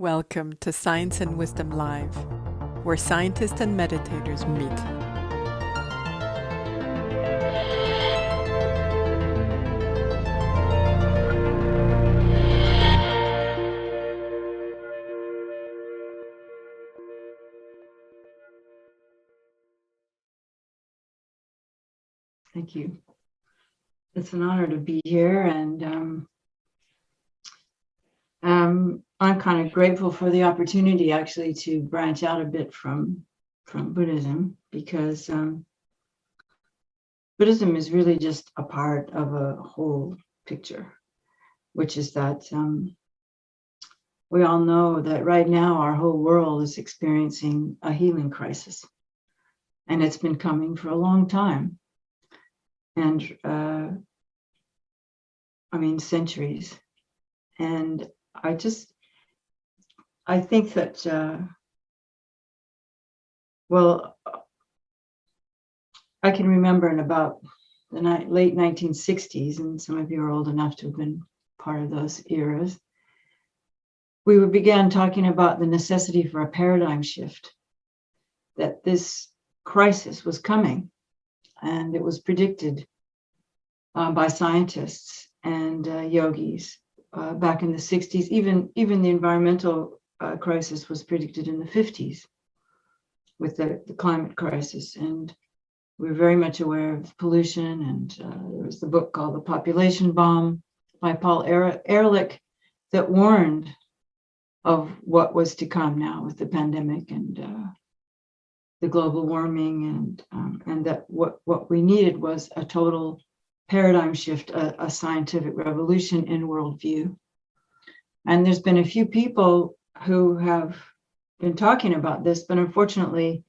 Welcome to Science and Wisdom Live, where scientists and meditators meet. Thank you. It's an honor to be here, and I'm kind of grateful for the opportunity actually to branch out a bit from Buddhism, because Buddhism is really just a part of a whole picture, which is that we all know that right now our whole world is experiencing a healing crisis, and it's been coming for a long time. And centuries. And I think that, I can remember in about the late 1960s, and some of you are old enough to have been part of those eras, we began talking about the necessity for a paradigm shift, that this crisis was coming, and it was predicted by scientists and yogis back in the 60s. Even the environmental crisis was predicted in the 50s with the climate crisis. And we're very much aware of pollution. And there was the book called The Population Bomb by Paul Ehrlich that warned of what was to come now with the pandemic and the global warming, and that what we needed was a total paradigm shift, a scientific revolution in worldview. And there's been a few people who have been talking about this, but unfortunately,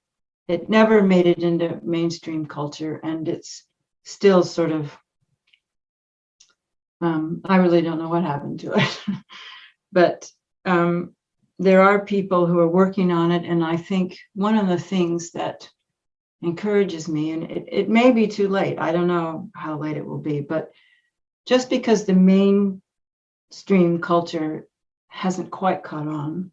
it never made it into mainstream culture, and it's still sort of, I really don't know what happened to it. But there are people who are working on it, and I think one of the things that encourages me, and it may be too late, I don't know how late it will be, but just because the mainstream culture hasn't quite caught on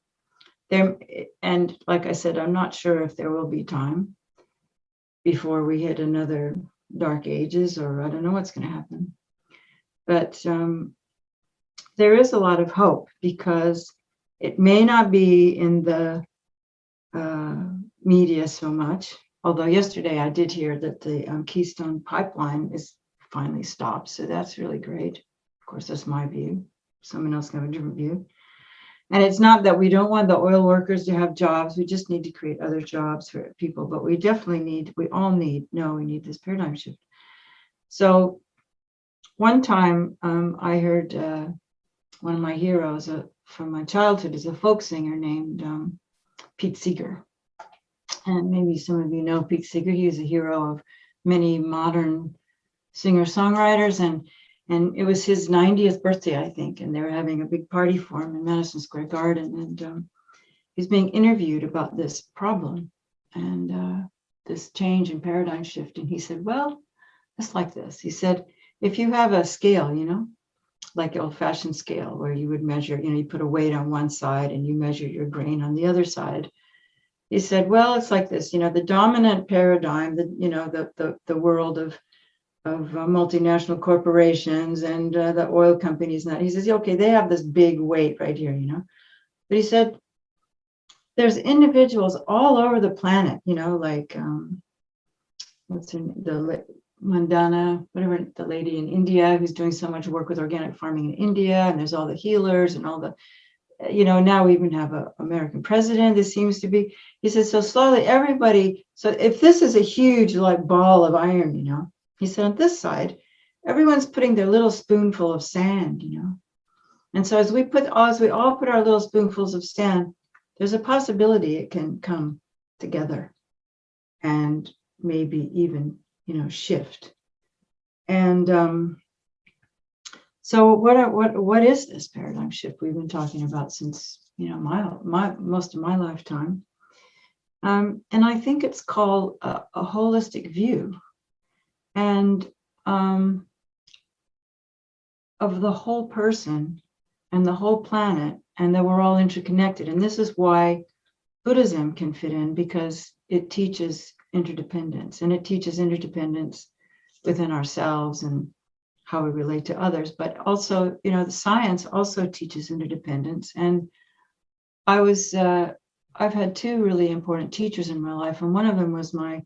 there, and like I said, I'm not sure if there will be time before we hit another dark ages, or I don't know what's going to happen, but there is a lot of hope, because it may not be in the media so much. Although yesterday I did hear that the Keystone Pipeline is finally stopped. So that's really great. Of course, that's my view. Someone else can have a different view. And it's not that we don't want the oil workers to have jobs. We just need to create other jobs for people. But we definitely need this paradigm shift. So one time I heard one of my heroes from my childhood is a folk singer named Pete Seeger. And maybe some of you know Pete Seeger. He was a hero of many modern singer-songwriters, and it was his 90th birthday, I think, and they were having a big party for him in Madison Square Garden, and he's being interviewed about this problem and this change in paradigm shift. And he said, well, it's like this. He said, if you have a scale, like the old-fashioned scale where you would measure, you put a weight on one side and you measure your grain on the other side. He said, well, it's like this, the dominant paradigm, the world of multinational corporations and the oil companies. And that. He says, okay, they have this big weight right here, But he said, there's individuals all over the planet, like, what's her name? Mandana, whatever, the lady in India who's doing so much work with organic farming in India. And there's all the healers and all the, now we even have an American president. This seems to be, he says, so slowly everybody, so if this is a huge like ball of iron, he said on this side, everyone's putting their little spoonful of sand, And so as we all put our little spoonfuls of sand, there's a possibility it can come together and maybe even, shift. And so what is this paradigm shift we've been talking about since my most of my lifetime? And I think it's called a holistic view, and of the whole person and the whole planet, and that we're all interconnected. And this is why Buddhism can fit in, because it teaches interdependence, and it teaches interdependence within ourselves and how we relate to others. But also, the science also teaches interdependence. And I've had two really important teachers in my life, and one of them was my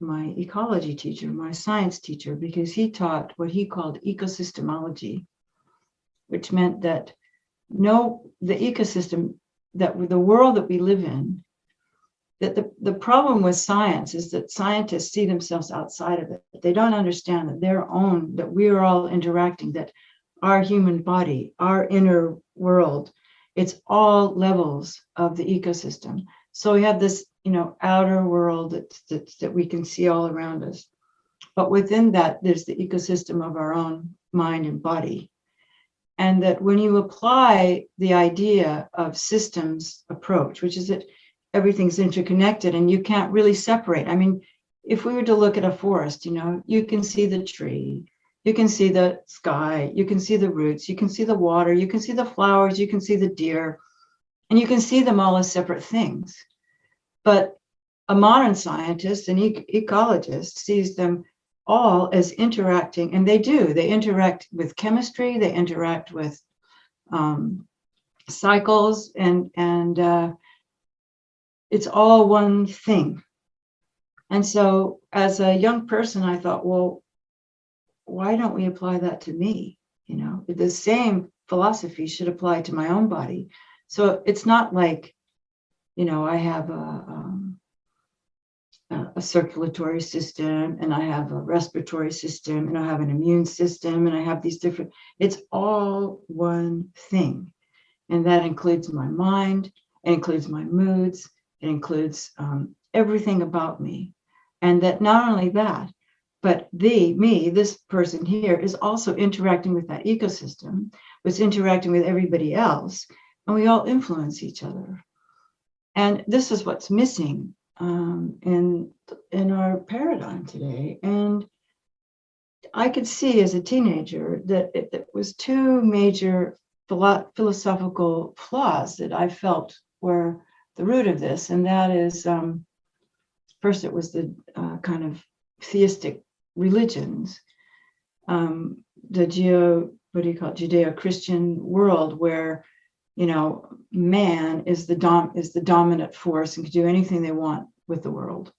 ecology teacher, my science teacher, because he taught what he called ecosystemology, which meant that the ecosystem, that the world that we live in, that the problem with science is that scientists see themselves outside of it. They don't understand that we are all interacting, that our human body, our inner world, it's all levels of the ecosystem. So we have this, outer world that we can see all around us. But within that, there's the ecosystem of our own mind and body. And that when you apply the idea of systems approach, which is that everything's interconnected and you can't really separate. I mean, if we were to look at a forest, you can see the tree, you can see the sky, you can see the roots, you can see the water, you can see the flowers, you can see the deer, and you can see them all as separate things. But a modern scientist, an ecologist, sees them all as interacting, and they do. They interact with chemistry, they interact with cycles, and it's all one thing. And so as a young person, I thought, well, why don't we apply that to me? The same philosophy should apply to my own body. So it's not like, I have a circulatory system, and I have a respiratory system, and I have an immune system, and I have these different, it's all one thing. And that includes my mind, it includes my moods, it includes everything about me. And that not only that, but this person here is also interacting with that ecosystem, was interacting with everybody else, and we all influence each other. And this is what's missing in our paradigm today. And I could see as a teenager that it was two major philosophical flaws that I felt were the root of this. And that is, first, it was the kind of theistic religions, the Judeo-Christian world, where man is the dominant force and can do anything they want with the world,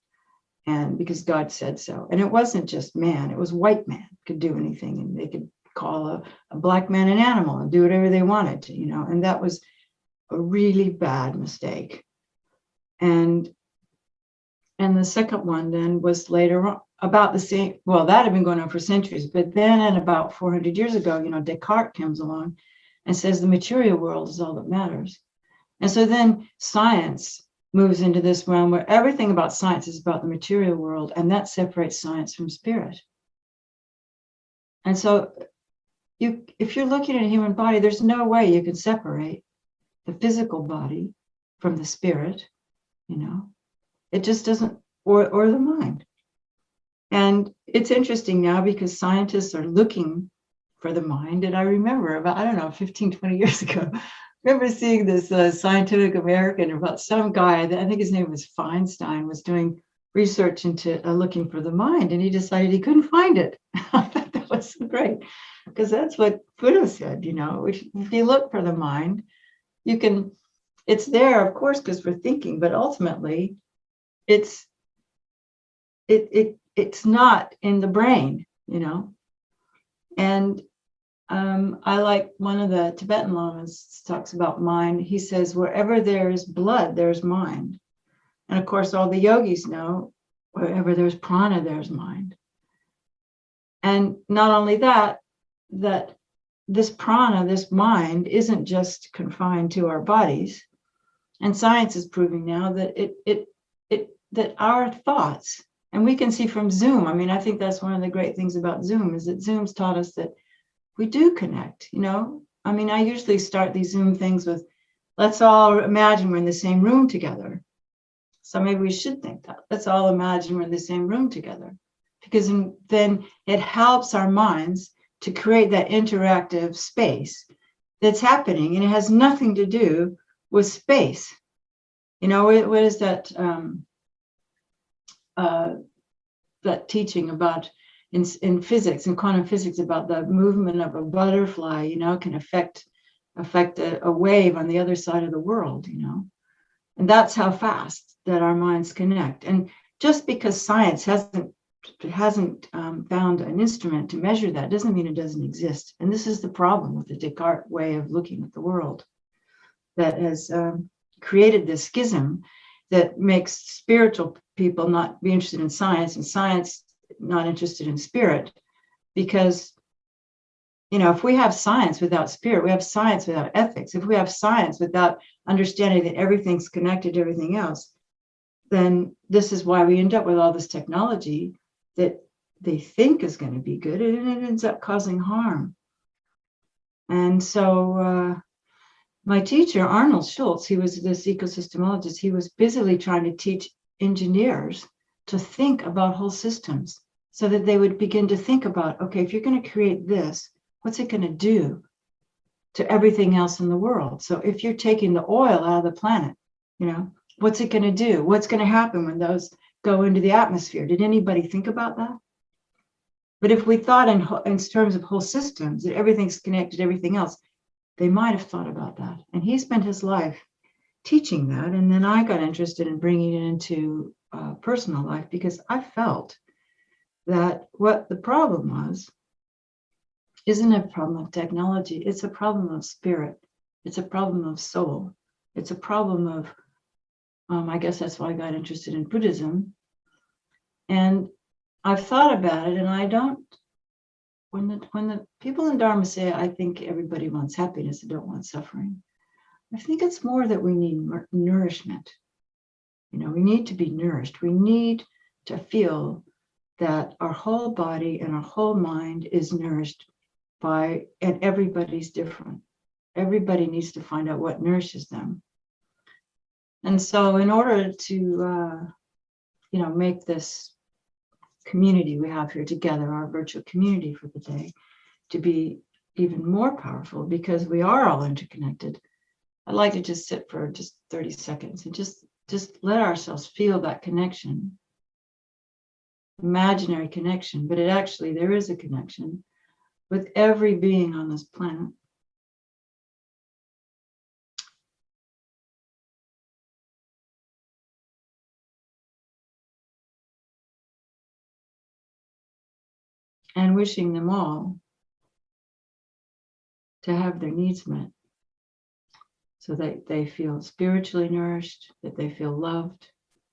and because God said so. And it wasn't just man; it was white man could do anything, and they could call a black man an animal and do whatever they wanted to, And that was a really bad mistake. And the second one then was later on, about the same. Well, that had been going on for centuries, but then at about 400 years ago, Descartes comes along and says the material world is all that matters. And so then science moves into this realm where everything about science is about the material world, and that separates science from spirit. And so if you're looking at a human body, there's no way you can separate the physical body from the spirit, It just doesn't, or the mind. And it's interesting now because scientists are looking for the mind. And I remember about, 15, 20 years ago, I remember seeing this Scientific American about some guy, I think his name was Feinstein, was doing research into looking for the mind, and he decided he couldn't find it. I thought that was so great, because that's what Buddha said, if you look for the mind, it's there, of course, because we're thinking, but ultimately it's not in the brain, And I like one of the Tibetan lamas talks about mind. He says, wherever there is blood, there's mind. And of course, all the yogis know, wherever there's prana, there's mind. And not only that this prana, this mind, isn't just confined to our bodies. And science is proving now that that our thoughts, and we can see from Zoom. I think that's one of the great things about Zoom, is that Zoom's taught us that we do connect, I usually start these Zoom things with, let's all imagine we're in the same room together. So maybe we should think that. Let's all imagine we're in the same room together. Because then it helps our minds to create that interactive space that's happening, and it has nothing to do with space. You know, what is that that teaching about in physics, in quantum physics, about the movement of a butterfly, you know, can affect a wave on the other side of the world, you know. And that's how fast that our minds connect. And just because science hasn't found an instrument to measure that doesn't mean it doesn't exist. And this is the problem with the Descartes way of looking at the world that has created this schism that makes spiritual people not be interested in science, and science not interested in spirit. Because, you know, if we have science without spirit, we have science without ethics. If we have science without understanding that everything's connected to everything else, then this is why we end up with all this technology that they think is going to be good, and it ends up causing harm. And so my teacher, Arnold Schultz, he was this ecosystemologist, he was busily trying to teach engineers to think about whole systems so that they would begin to think about, okay, if you're going to create this, what's it going to do to everything else in the world? So if you're taking the oil out of the planet, you know, what's it going to do? What's going to happen when those go into the atmosphere? Did anybody think about that? But if we thought in terms of whole systems, that everything's connected to everything else, they might have thought about that. And he spent his life teaching that. And then I got interested in bringing it into personal life, because I felt that what the problem was isn't a problem of technology. It's a problem of spirit. It's a problem of soul. It's a problem of, I guess that's why I got interested in Buddhism. And I've thought about it, and I don't, when the people in Dharma say, I think everybody wants happiness and don't want suffering, I think it's more that we need nourishment. You know, we need to be nourished. We need to feel that our whole body and our whole mind is nourished by, and everybody's different. Everybody needs to find out what nourishes them. And so in order to, you know, make this community we have here together, our virtual community for the day, to be even more powerful, because we are all interconnected, I'd like to just sit for just 30 seconds and just let ourselves feel that connection, imaginary connection, but it actually, there is a connection with every being on this planet. And wishing them all to have their needs met, so that they feel spiritually nourished, that they feel loved,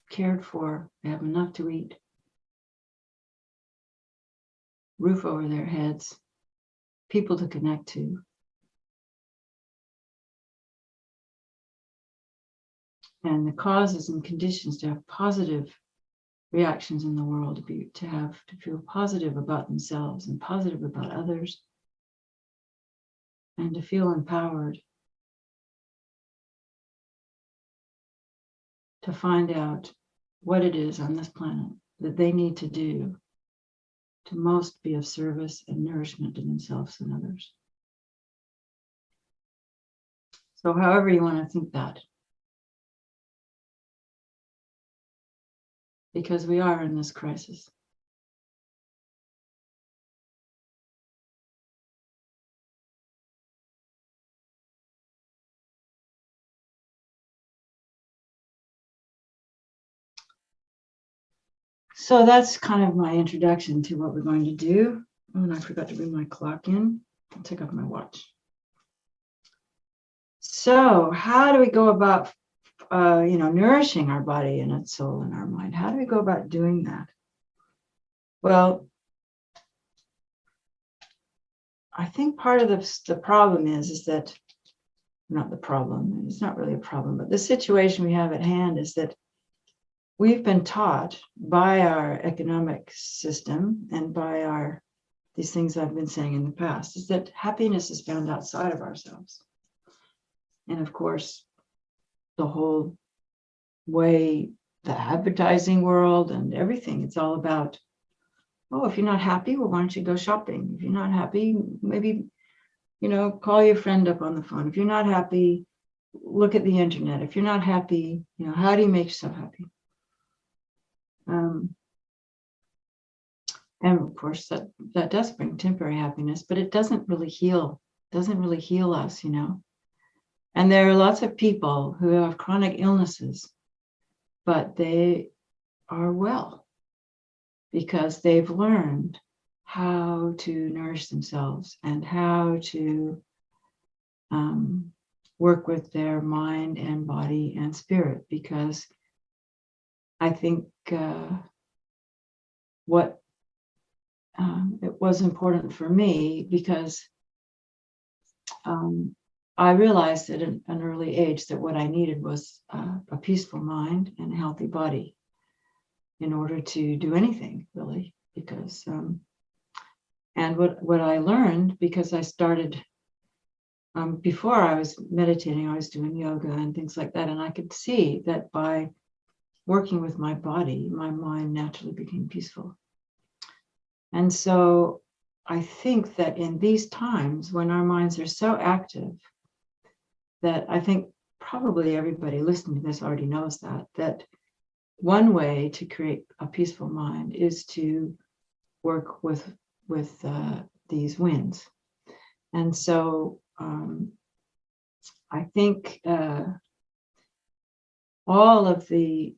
cared for, they have enough to eat, roof over their heads, people to connect to. And the causes and conditions to have positive reactions in the world, to feel positive about themselves and positive about others, and to feel empowered to find out what it is on this planet that they need to do to most be of service and nourishment to themselves and others. So however you want to think that, because we are in this crisis. So that's kind of my introduction to what we're going to do. Oh, and I forgot to bring my clock in. I'll take off my watch. So how do we go about, you know, nourishing our body and its soul and our mind? How do we go about doing that? Well, I think part of the problem is that, not the problem, it's not really a problem, but the situation we have at hand is that we've been taught by our economic system and by these things I've been saying in the past, is that happiness is found outside of ourselves. And of course, the whole way, the advertising world and everything, it's all about, oh, if you're not happy, well, why don't you go shopping? If you're not happy, maybe call your friend up on the phone. If you're not happy, look at the internet. If you're not happy, how do you make yourself happy? And of course, that does bring temporary happiness, but it doesn't really heal. Doesn't really heal us, And there are lots of people who have chronic illnesses, but they are well because they've learned how to nourish themselves and how to work with their mind and body and spirit. Because I think what it was important for me, because I realized at an early age that what I needed was a peaceful mind and a healthy body in order to do anything, really. Because and what I learned, because I started before I was meditating, I was doing yoga and things like that, and I could see that by working with my body, my mind naturally became peaceful. And so I think that in these times when our minds are so active, that I think probably everybody listening to this already knows that one way to create a peaceful mind is to work with these winds. And so I think all of the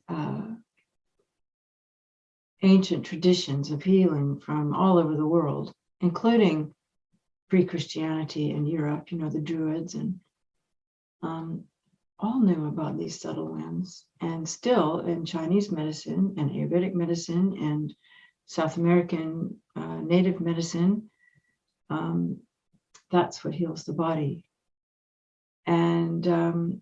ancient traditions of healing from all over the world, including pre-Christianity in Europe, the Druids, and all knew about these subtle winds. And still in Chinese medicine and Ayurvedic medicine and South American native medicine, that's what heals the body. And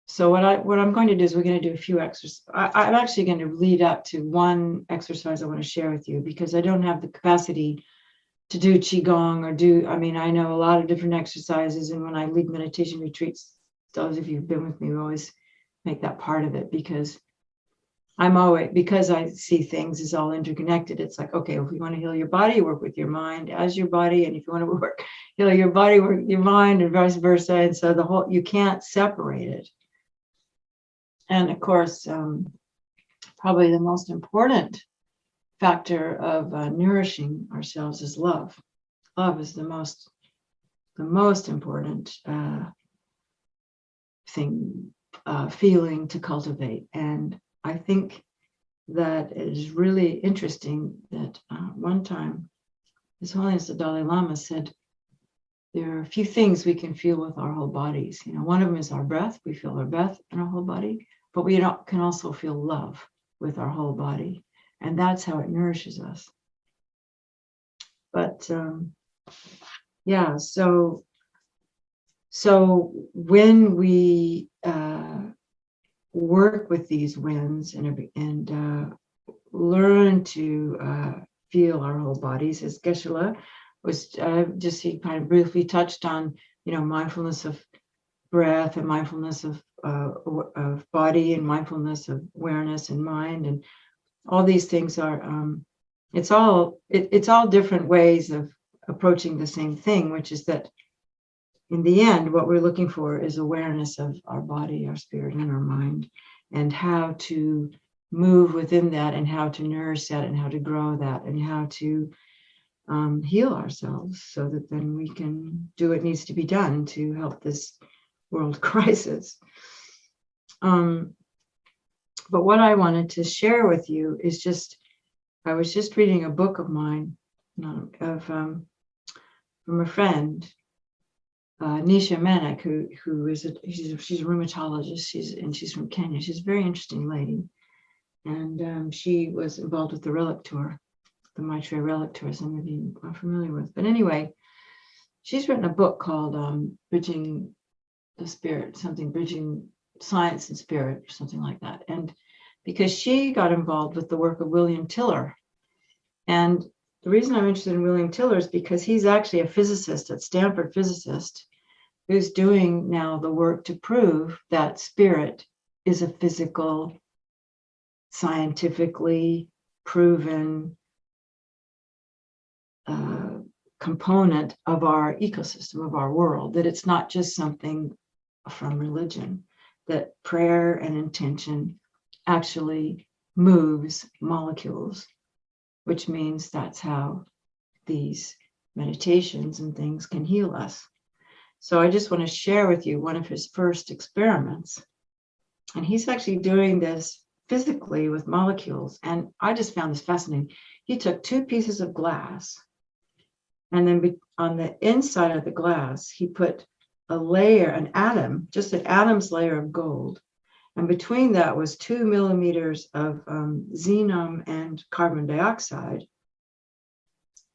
so what I'm going to do is we're going to do a few exercises. I'm actually going to lead up to one exercise I want to share with you, because I don't have the capacity to do Qigong I know a lot of different exercises. And when I lead meditation retreats, those of you who've been with me, we always make that part of it, because I see things as all interconnected. It's like, okay, if you want to heal your body, work with your mind as your body. And if you want to heal your body, work with your mind, and vice versa. And so you can't separate it. And of course, probably the most important factor of nourishing ourselves is love. Love is the most important feeling to cultivate. And I think that it is really interesting that one time His Holiness the Dalai Lama said, there are a few things we can feel with our whole bodies. One of them is our breath. We feel our breath in our whole body, but we can also feel love with our whole body. And that's how it nourishes us. But yeah, so when we work with these winds and learn to feel our whole bodies, as Geshe-la was he kind of briefly touched on, mindfulness of breath and mindfulness of body and mindfulness of awareness and mind, and all these things are it's all different ways of approaching the same thing, which is that in the end, what we're looking for is awareness of our body, our spirit, and our mind, and how to move within that, and how to nourish that, and how to grow that, and how to heal ourselves, so that then we can do what needs to be done to help this world crisis. But what I wanted to share with you is I was just reading a book of mine from a friend, Nisha Manek, who is she's a rheumatologist. She's from Kenya. She's a very interesting lady, and she was involved with the Relic Tour, the Maitreya Relic Tour. Some of you are familiar with. But anyway, she's written a book called Bridging the Spirit, bridging science and spirit, or something like that. And because she got involved with the work of William Tiller, and the reason I'm interested in William Tiller is because he's actually a physicist at Stanford, physicist, who's doing now the work to prove that spirit is a physical, scientifically proven component of our ecosystem, of our world, that it's not just something from religion, that prayer and intention actually moves molecules, which means that's how these meditations and things can heal us. So I just want to share with you one of his first experiments. And he's actually doing this physically with molecules. And I just found this fascinating. He took 2 pieces of glass, and then on the inside of the glass, he put a layer, an atom, just an atom's layer of gold. And between that was 2 millimeters of xenon and carbon dioxide.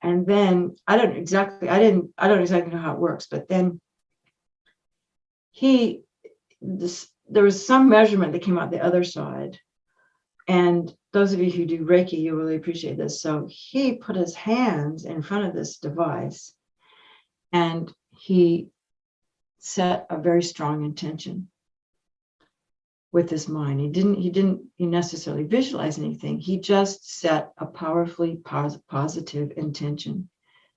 And then I don't exactly know how it works, but then there was some measurement that came out the other side. And those of you who do Reiki, you really appreciate this. So he put his hands in front of this device and he set a very strong intention with his mind. He didn't necessarily visualize anything. He just set a powerfully positive intention.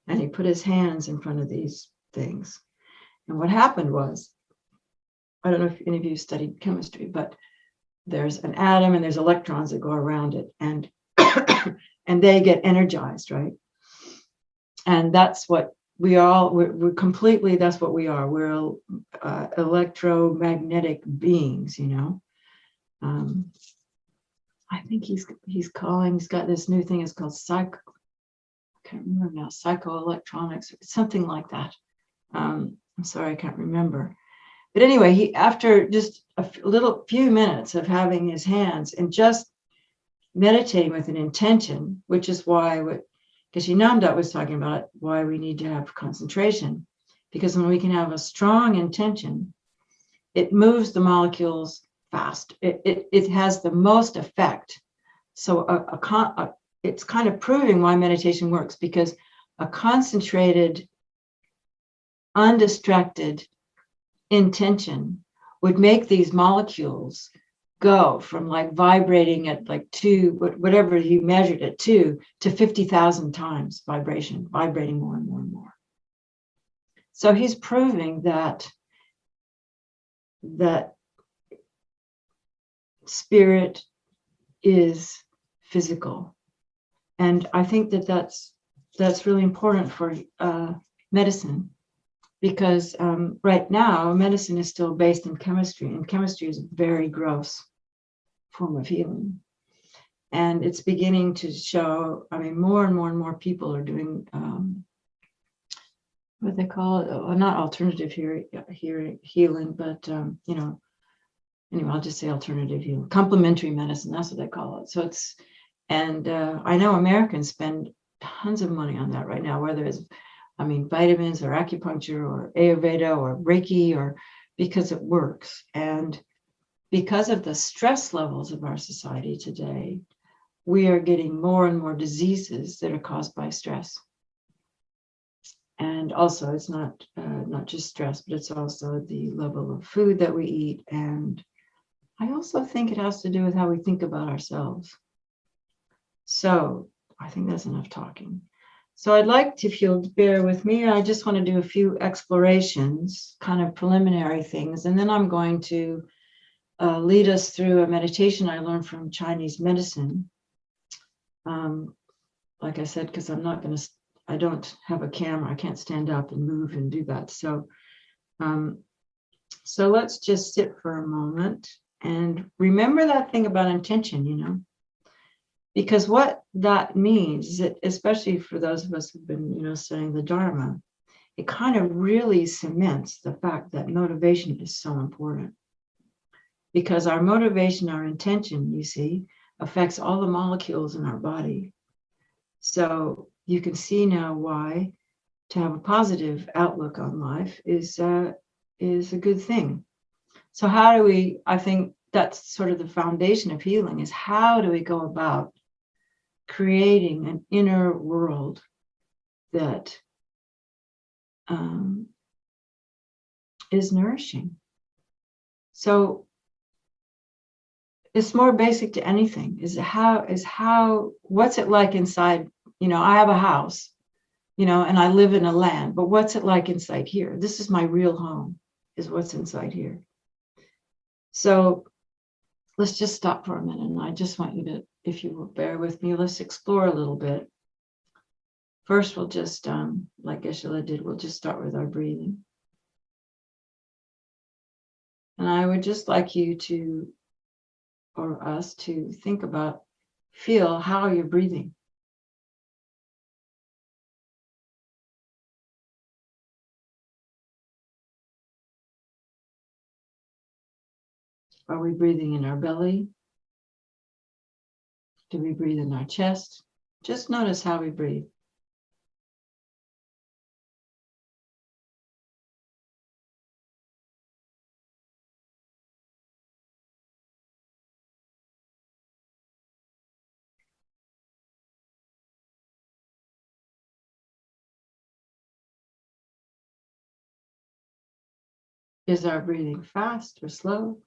And he put his hands in front of these things. And what happened was, I don't know if any of you studied chemistry, but there's an atom and there's electrons that go around it, and and they get energized, right? And that's what we're completely, that's what we are. We're electromagnetic beings, you know. I think he's got this new thing, it's called I can't remember now, psychoelectronics, something like that. I'm sorry, I can't remember. But anyway, he, after just a few minutes of having his hands and just meditating with an intention, which is why what Geshe-Namda was talking about, why we need to have concentration, because when we can have a strong intention, it moves the molecules fast. It has the most effect. So it's kind of proving why meditation works, because a concentrated, undistracted intention would make these molecules go from like vibrating at like 2, whatever you measured it to 50,000 times vibrating more and more and more. So he's proving that spirit is physical. And I think that's really important for medicine. Because right now, medicine is still based in chemistry, and chemistry is a very gross form of healing. And it's beginning to show, I mean, more and more people are doing what they call it, not alternative healing, but, you know, anyway, I'll just say alternative healing, complementary medicine, that's what they call it. So it's, and I know Americans spend tons of money on that right now, whether it's vitamins or acupuncture or Ayurveda or Reiki, or because it works. And because of the stress levels of our society today, we are getting more and more diseases that are caused by stress. And also, it's not just stress, but it's also the level of food that we eat. And I also think it has to do with how we think about ourselves. So I think that's enough talking. So I'd like to, if you'll bear with me, I just want to do a few explorations, kind of preliminary things, and then I'm going to lead us through a meditation I learned from Chinese medicine. Like I said, because I don't have a camera, I can't stand up and move and do that. So let's just sit for a moment and remember that thing about intention, you know. Because what that means is that, especially for those of us who've been, you know, studying the Dharma, it kind of really cements the fact that motivation is so important. Because our motivation, our intention, you see, affects all the molecules in our body. So you can see now why to have a positive outlook on life is a good thing. So how do we, I think that's sort of the foundation of healing, is how do we go about creating an inner world that is nourishing. So it's more basic to anything, what's it like inside? You know, I have a house and I live in a land, but what's it like inside here? This is my real home, is what's inside here. So let's just stop for a minute. And I just want you to, if you will bear with me, let's explore a little bit. First, we'll just, like Geshe-la did, we'll just start with our breathing. And I would just like you to, or us to think about, feel how you're breathing. Are we breathing in our belly? Do we breathe in our chest? Just notice how we breathe. Is our breathing fast or slow?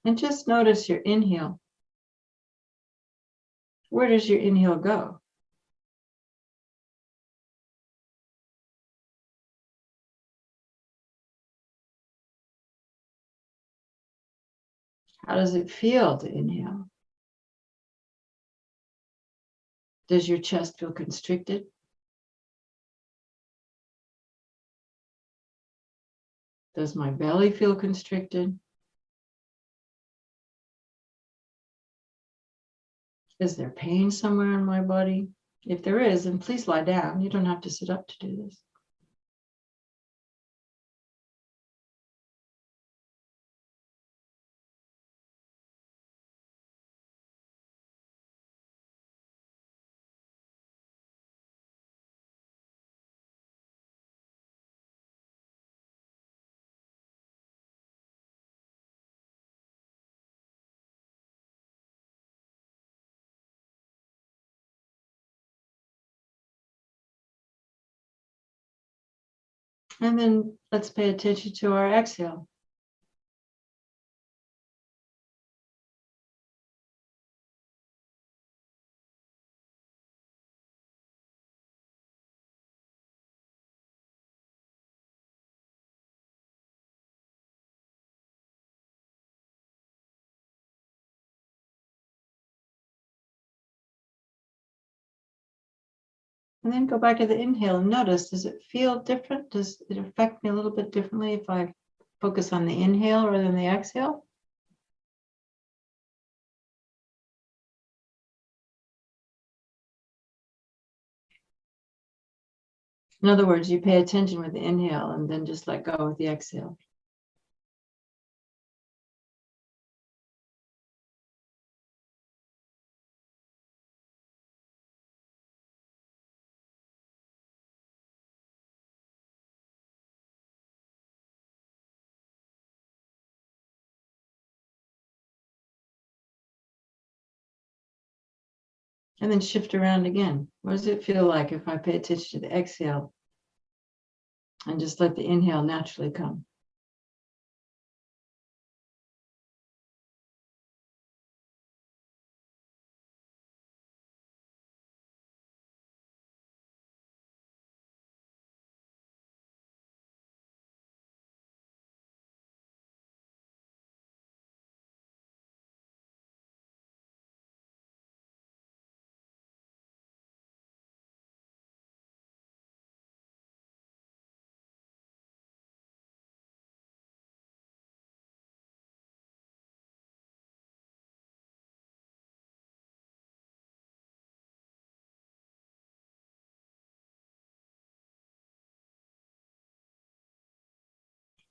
And just notice your inhale. Where does your inhale go? How does it feel to inhale? Does your chest feel constricted? Does my belly feel constricted? Is there pain somewhere in my body? If there is, then please lie down. You don't have to sit up to do this. And then let's pay attention to our exhale. And then go back to the inhale and notice, does it feel different? Does it affect me a little bit differently if I focus on the inhale rather than the exhale? In other words, you pay attention with the inhale and then just let go with the exhale. And then shift around again. What does it feel like if I pay attention to the exhale and just let the inhale naturally come?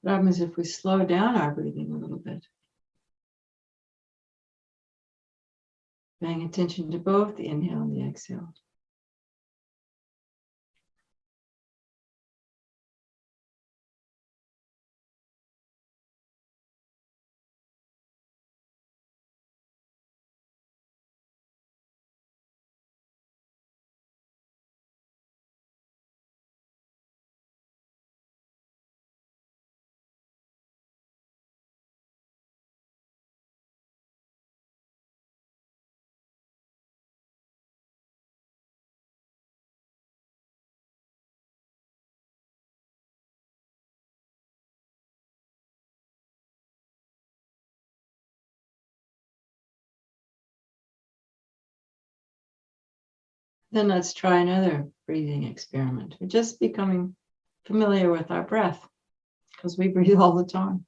What happens if we slow down our breathing a little bit? Paying attention to both the inhale and the exhale. Then let's try another breathing experiment. We're just becoming familiar with our breath because we breathe all the time.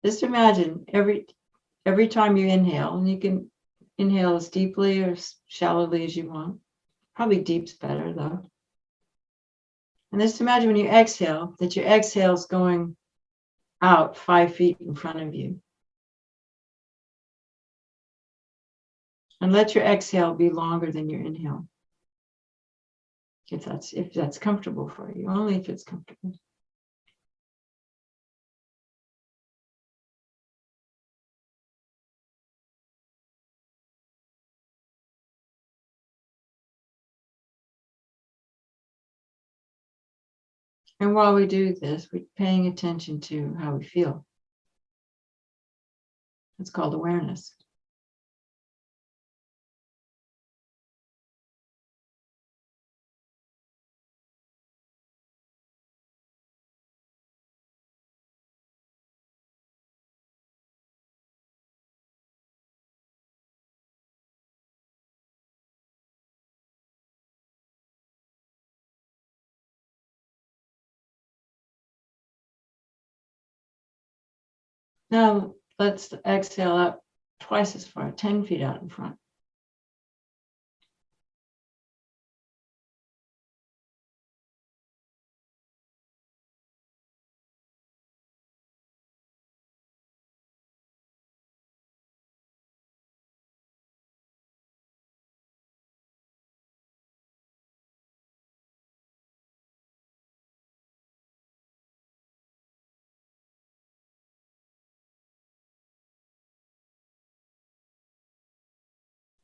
Just imagine every time you inhale, and you can inhale as deeply or as shallowly as you want. Probably deep's better though. And just imagine when you exhale, that your exhale is going out 5 feet in front of you. And let your exhale be longer than your inhale. If that's comfortable for you, only if it's comfortable. And while we do this, we're paying attention to how we feel. It's called awareness. Now let's exhale out twice as far, 10 feet out in front.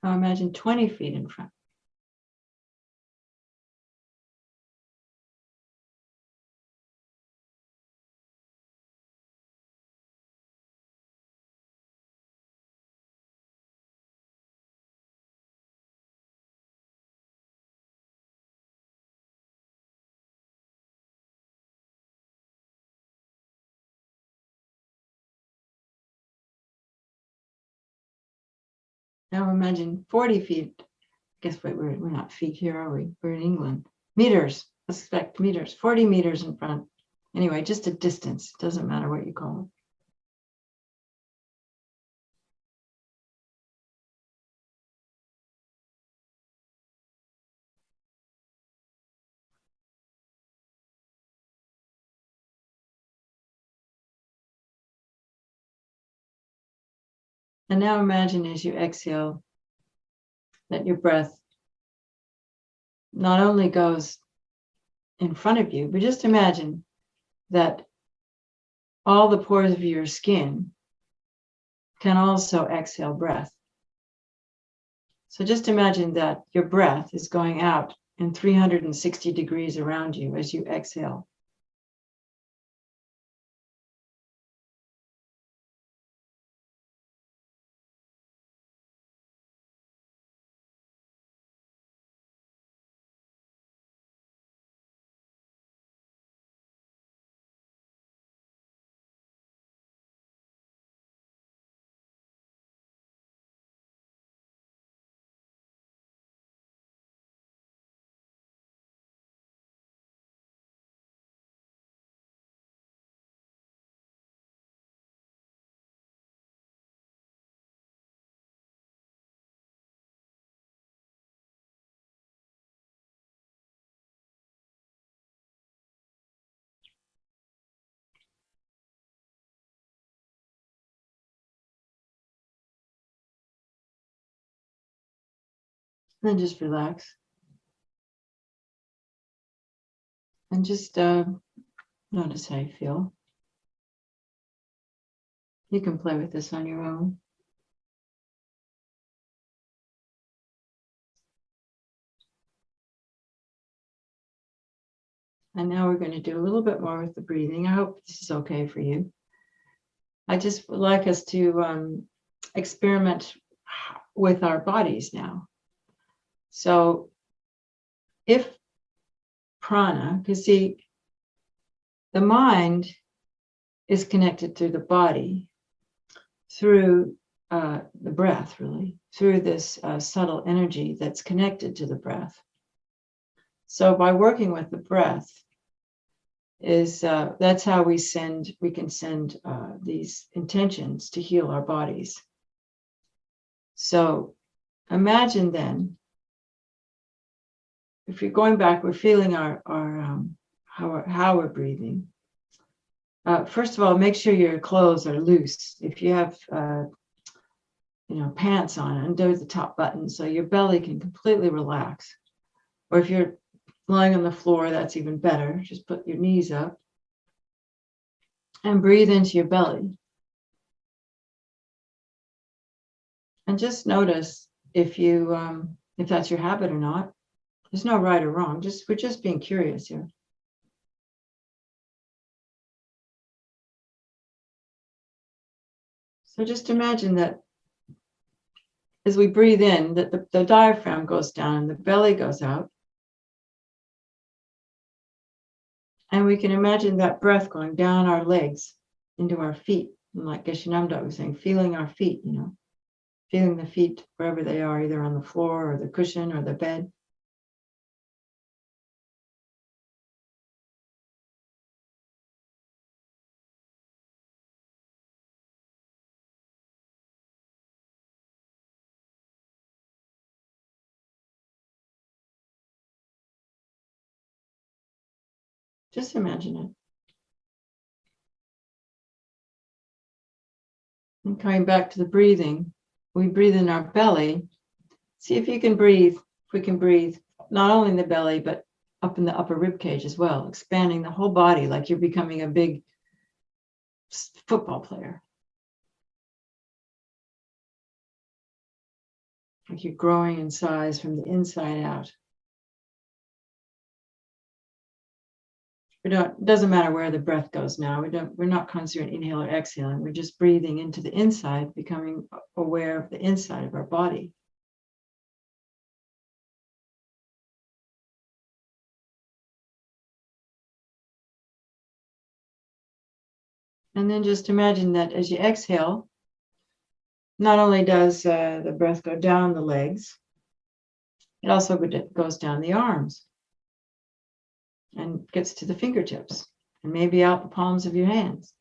Now imagine 20 feet in front. Now imagine 40 feet. Guess what? We're not feet here, are we? We're in England. Meters. Let's expect meters. 40 meters in front. Anyway, just a distance. Doesn't matter what you call it. And now imagine as you exhale that your breath not only goes in front of you, but just imagine that all the pores of your skin can also exhale breath. So just imagine that your breath is going out in 360 degrees around you as you exhale. Then just relax. And just notice how you feel. You can play with this on your own. And now we're going to do a little bit more with the breathing. I hope this is okay for you. I just would like us to experiment with our bodies now. So if prana, because see, the mind is connected through the body, through the breath, really, through this subtle energy that's connected to the breath. So by working with the breath, that's how we can send these intentions to heal our bodies. So imagine then, if you're going back, we're feeling how we're breathing. First of all, make sure your clothes are loose. If you have pants on, undo the top button so your belly can completely relax. Or if you're lying on the floor, that's even better. Just put your knees up and breathe into your belly. And just notice if that's your habit or not. There's no right or wrong. We're just being curious here. So just imagine that as we breathe in, that the diaphragm goes down and the belly goes out. And we can imagine that breath going down our legs into our feet. And like Geshe-Namdal was saying, feeling our feet, feeling the feet wherever they are, either on the floor or the cushion or the bed. Just imagine it. And coming back to the breathing, we breathe in our belly. See if you can breathe. If we can breathe not only in the belly, but up in the upper rib cage as well, expanding the whole body like you're becoming a big football player. Like you're growing in size from the inside out. It doesn't matter where the breath goes now. We're not concentrating inhale or exhaling. We're just breathing into the inside, becoming aware of the inside of our body. And then just imagine that as you exhale, not only does the breath go down the legs, it also goes down the arms and gets to the fingertips and maybe out the palms of your hands.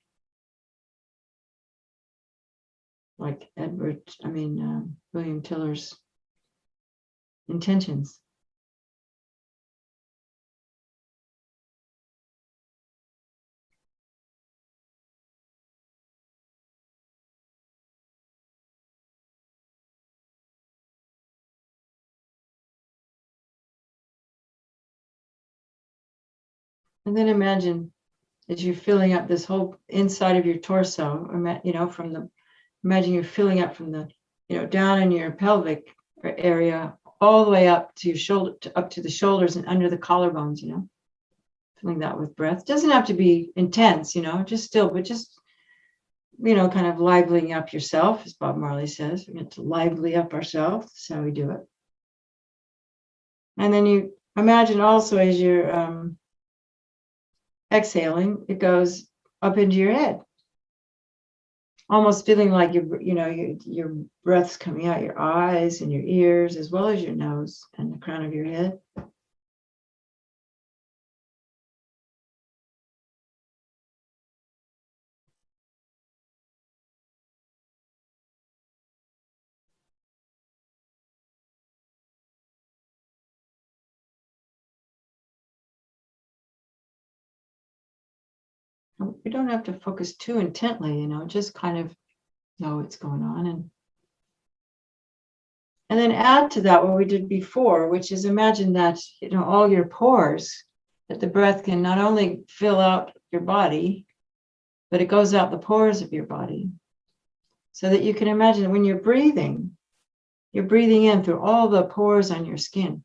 Like William Tiller's intentions. And then imagine as you're filling up this whole inside of your torso, imagine you're filling up from the, down in your pelvic area, all the way up to your shoulder, up to the shoulders and under the collarbones, filling that with breath. It doesn't have to be intense, just still, but just, kind of liveling up yourself, as Bob Marley says. We're meant to lively up ourselves. That's how we do it. And then you imagine also as you're exhaling, it goes up into your head, almost feeling like your breath's coming out your eyes and your ears, as well as your nose and the crown of your head. We don't have to focus too intently, just kind of know what's going on. And then add to that what we did before, which is imagine that, all your pores, that the breath can not only fill out your body, but it goes out the pores of your body. So that you can imagine when you're breathing in through all the pores on your skin.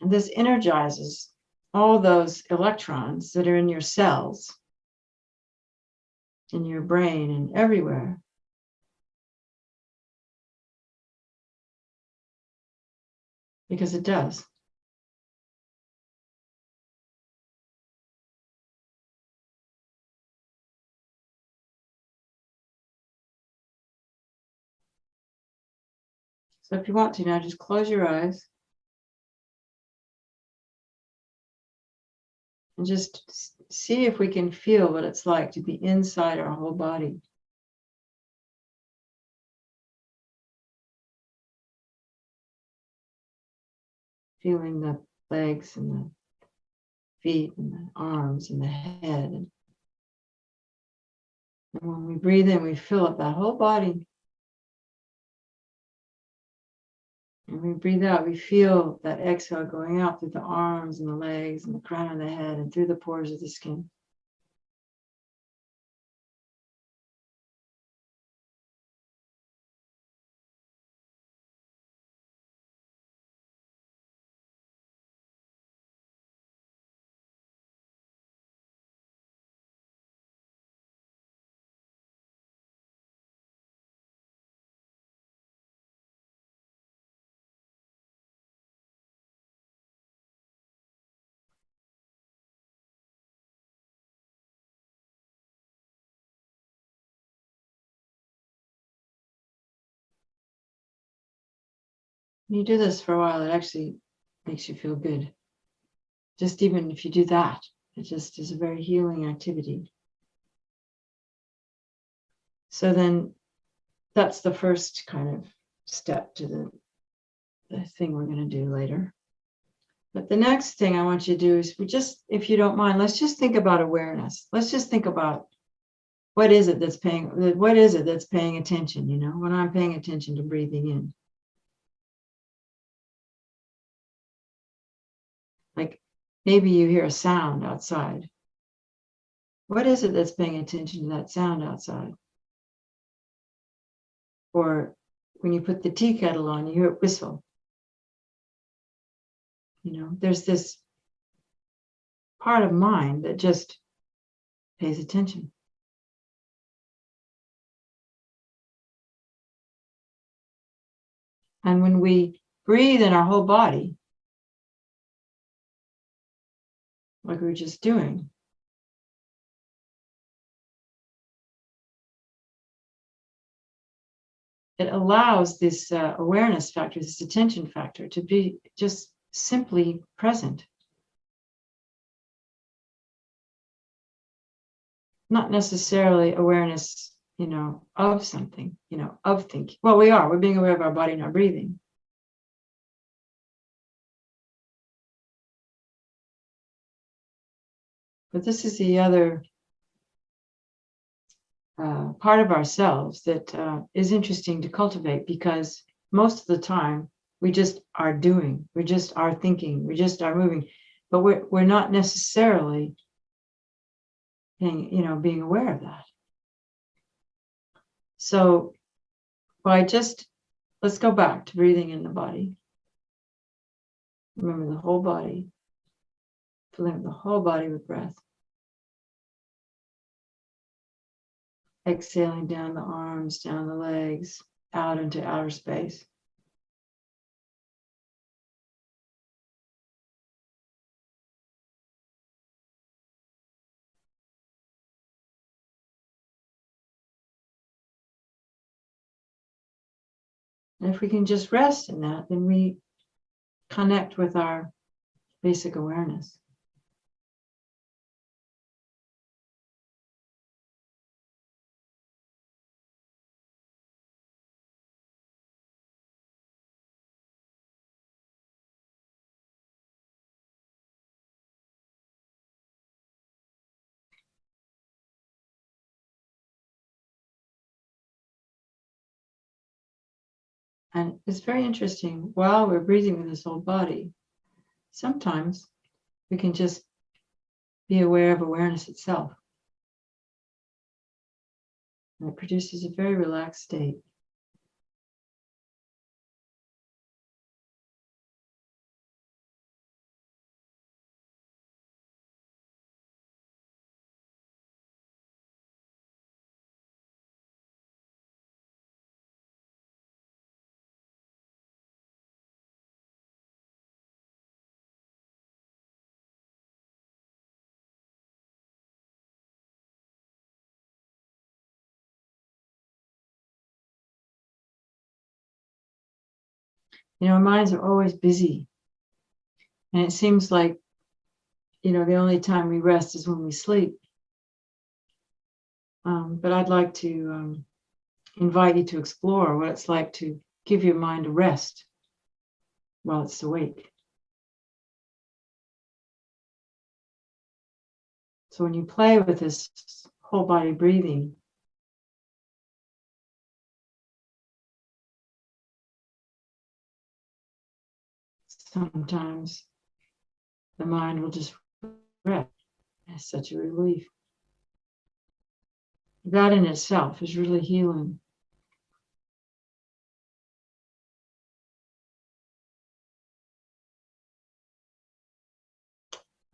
And this energizes all those electrons that are in your cells, in your brain and everywhere. Because it does. So if you want to now, just close your eyes and just see if we can feel what it's like to be inside our whole body. Feeling the legs and the feet and the arms and the head. And when we breathe in, we fill up that whole body. And we breathe out, we feel that exhale going out through the arms and the legs and the crown of the head and through the pores of the skin. When you do this for a while, it actually makes you feel good. Just even if you do that, it just is a very healing activity. So then that's the first kind of step to the thing we're going to do later. But the next thing I want you to do is if you don't mind, let's just think about awareness. Let's just think about what is it that's paying attention, when I'm paying attention to breathing in. Like maybe you hear a sound outside. What is it that's paying attention to that sound outside? Or when you put the tea kettle on, you hear it whistle. There's this part of mind that just pays attention. And when we breathe in our whole body, like we were just doing, it allows this awareness factor, this attention factor, to be just simply present. Not necessarily awareness, of something, of thinking. Well, we're being aware of our body and our breathing. But this is the other part of ourselves that is interesting to cultivate, because most of the time we just are doing, we just are thinking, we just are moving, but we're not necessarily being aware of that. So let's go back to breathing in the body. Remember the whole body, filling the whole body with breath. Exhaling down the arms, down the legs, out into outer space. And if we can just rest in that, then we connect with our basic awareness. And it's very interesting, while we're breathing with this whole body, sometimes we can just be aware of awareness itself. And it produces a very relaxed state. Our minds are always busy. And it seems like, the only time we rest is when we sleep. But I'd like to invite you to explore what it's like to give your mind a rest while it's awake. So when you play with this whole body breathing, sometimes the mind will just rest. It's such a relief. That in itself is really healing.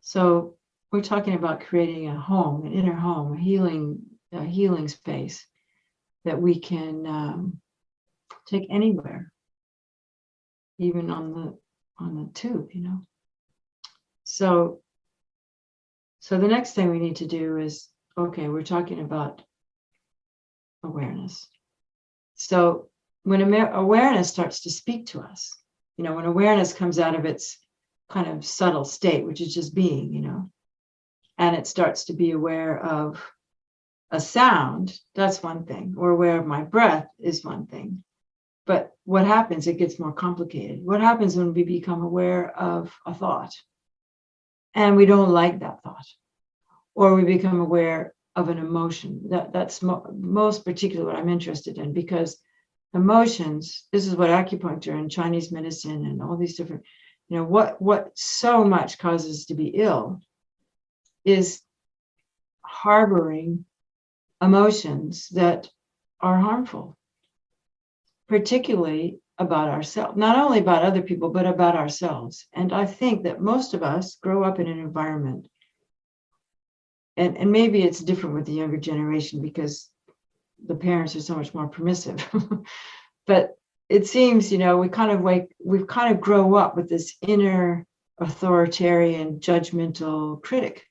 So we're talking about creating a home, an inner home, a healing space that we can take anywhere, even on the tube, So the next thing we need to do is, okay, we're talking about awareness. So when awareness starts to speak to us, when awareness comes out of its kind of subtle state, which is just being, and it starts to be aware of a sound, that's one thing, or aware of my breath is one thing. But what happens, it gets more complicated. What happens when we become aware of a thought and we don't like that thought? Or we become aware of an emotion. That's most particularly what I'm interested in, because emotions, this is what acupuncture and Chinese medicine and all these different, what so much causes us to be ill is harboring emotions that are harmful, particularly about ourselves, not only about other people, but about ourselves. And I think that most of us grow up in an environment, and maybe it's different with the younger generation because the parents are so much more permissive. But it seems, we kind of grow up with this inner authoritarian, judgmental critic.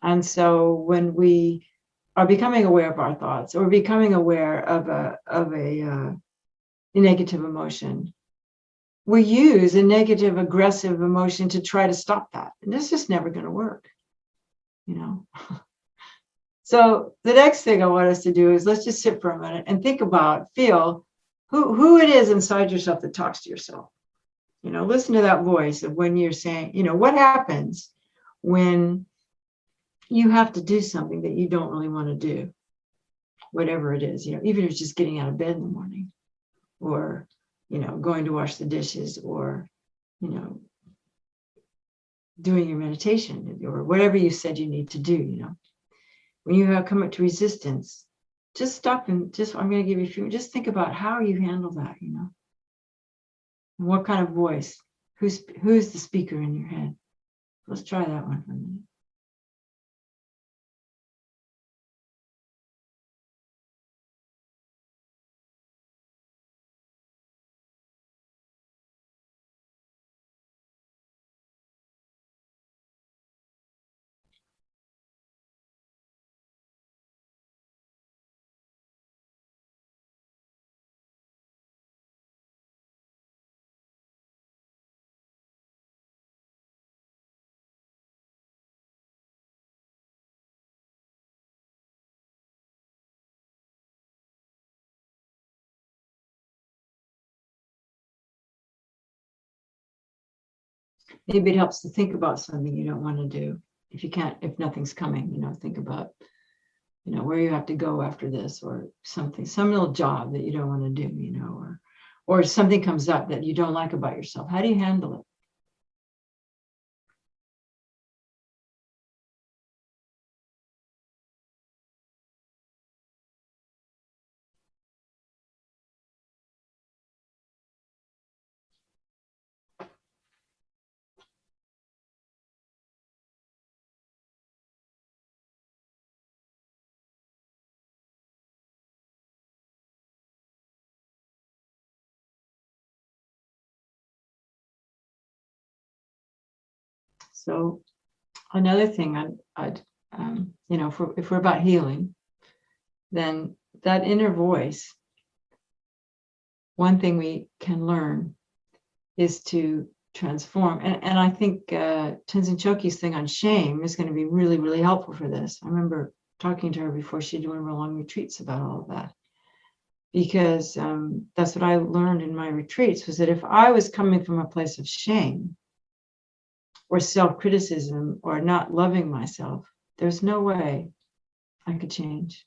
And so when we are becoming aware of our thoughts or becoming aware of a negative emotion, we use a negative, aggressive emotion to try to stop that. And this is never going to work, So the next thing I want us to do is let's just sit for a minute and feel who it is inside yourself that talks to yourself. Listen to that voice of when you're saying, what happens when you have to do something that you don't really want to do, whatever it is, even if it's just getting out of bed in the morning, or, going to wash the dishes, or, doing your meditation, or whatever you said you need to do, when you have come up to resistance, just stop and I'm going to give you a few, just think about how you handle that, and what kind of voice, who's the speaker in your head. Let's try that one for a minute. Maybe it helps to think about something you don't want to do. If nothing's coming, think about, where you have to go after this, or some little job that you don't want to do, or something comes up that you don't like about yourself. How do you handle it? So another thing I'd if we're about healing, then that inner voice, one thing we can learn is to transform. And I think Tenzin Choki's thing on shame is going to be really, really helpful for this. I remember talking to her before she did one of her long retreats about all of that. Because that's what I learned in my retreats, was that if I was coming from a place of shame or self-criticism or not loving myself, there's no way I could change.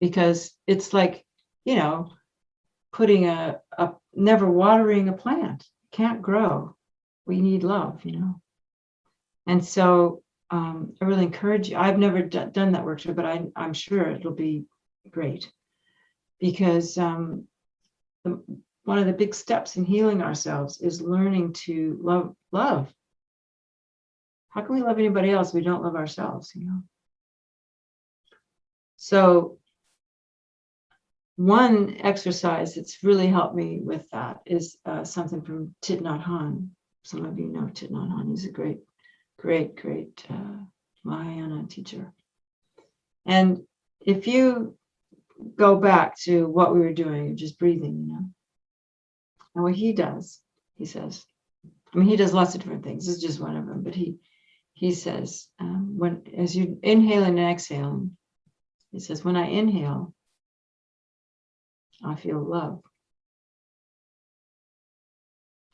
Because it's like, putting never watering a plant. It can't grow. We need love, And so I really encourage you. I've never done that workshop, but I'm sure it'll be great. Because one of the big steps in healing ourselves is learning to love. How can we love anybody else if we don't love ourselves, So one exercise that's really helped me with that is something from Thich Nhat Hanh. Some of you know Thich Nhat Hanh. He's a great Mahayana teacher. And if you go back to what we were doing, just breathing, and what he does, he says, he does lots of different things. This is just one of them, but he says, as you inhaling and exhaling, he says, when I inhale, I feel love.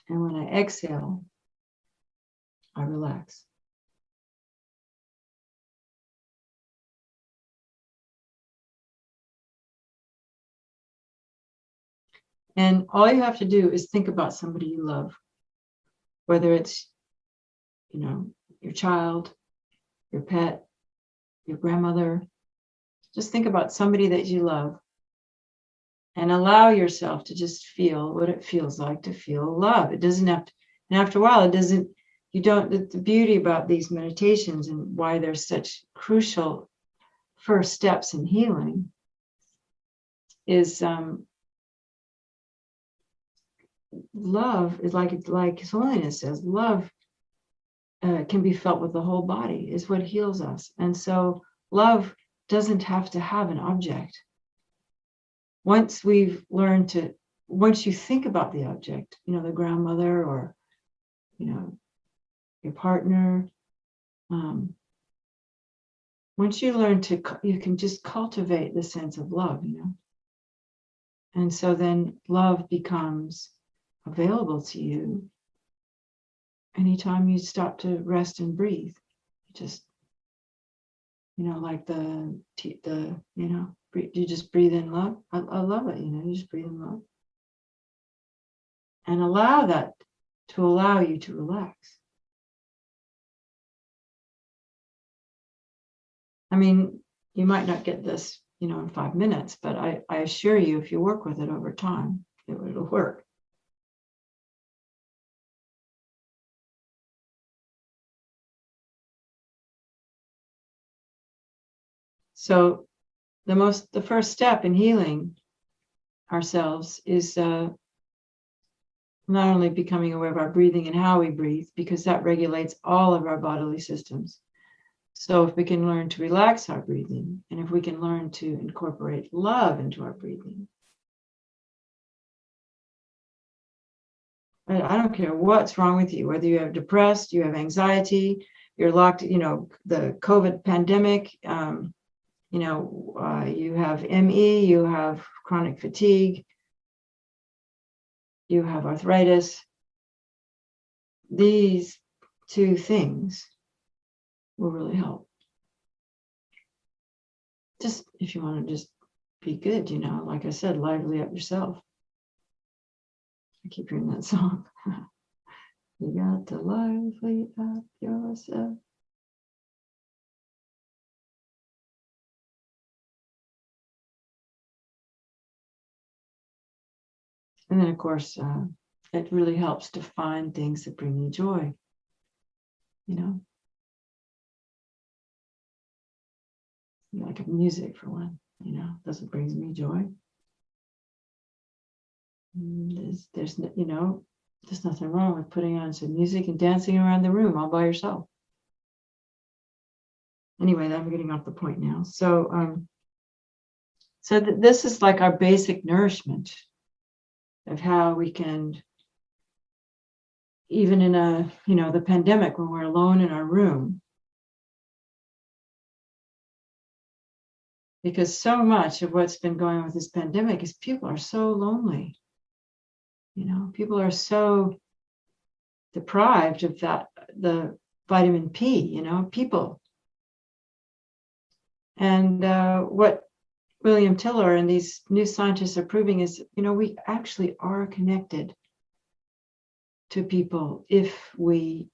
And when I exhale, I relax. And all you have to do is think about somebody you love, whether it's, your child, your pet, your grandmother. Just think about somebody that you love and allow yourself to just feel what it feels like to feel love. It doesn't have to, and after a while, the beauty about these meditations and why they're such crucial first steps in healing is love is like His Holiness says, love can be felt with the whole body, is what heals us. And so love doesn't have to have an object. Once you think about the object, the grandmother or, your partner, once you learn you can just cultivate the sense of love, And so then love becomes available to you anytime you stop to rest and breathe. You just, like you just breathe in love. I love it, you just breathe in love. And allow that to allow you to relax. You might not get this, in 5 minutes, but I assure you, if you work with it over time, it'll work. So the first step in healing ourselves is not only becoming aware of our breathing and how we breathe, because that regulates all of our bodily systems. So if we can learn to relax our breathing, and if we can learn to incorporate love into our breathing, I don't care what's wrong with you, whether you have depressed, you have anxiety, you're locked, the COVID pandemic, you have ME, you have chronic fatigue, you have arthritis. These two things will really help. Just if you want to just be good, like I said, lively up yourself. I keep hearing that song. You got to lively up yourself. And then, of course, it really helps to find things that bring you joy, like music, for one, that's what brings me joy. There's nothing wrong with putting on some music and dancing around the room all by yourself. Anyway, I'm getting off the point now. So, this is like our basic nourishment of how we can even in the pandemic, when we're alone in our room, because so much of what's been going on with this pandemic is people are so lonely. People are so deprived of the vitamin P, people. And what William Tiller and these new scientists are proving is, we actually are connected to people if we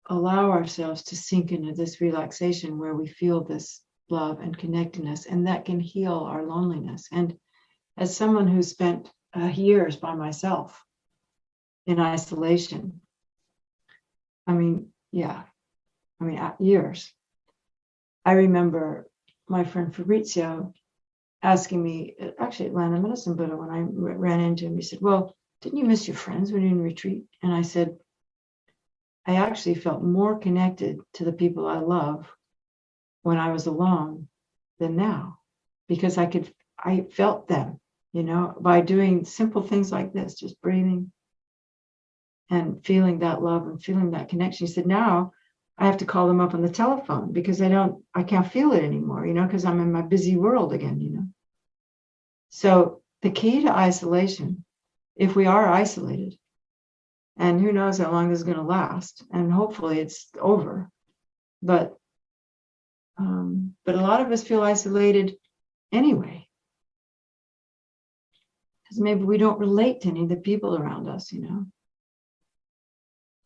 allow ourselves to sink into this relaxation where we feel this love and connectedness, and that can heal our loneliness. And as someone who spent years by myself in isolation, years. I remember my friend Fabrizio asking me, actually at Atlanta Medicine Buddha, when I ran into him, he said, well, didn't you miss your friends when you were in retreat? And I said, I actually felt more connected to the people I love when I was alone than now, because I felt them, by doing simple things like this, just breathing and feeling that love and feeling that connection. He said, now I have to call them up on the telephone because I can't feel it anymore, because I'm in my busy world again, So the key to isolation, if we are isolated, and who knows how long this is going to last, and hopefully it's over, but a lot of us feel isolated anyway, because maybe we don't relate to any of the people around us,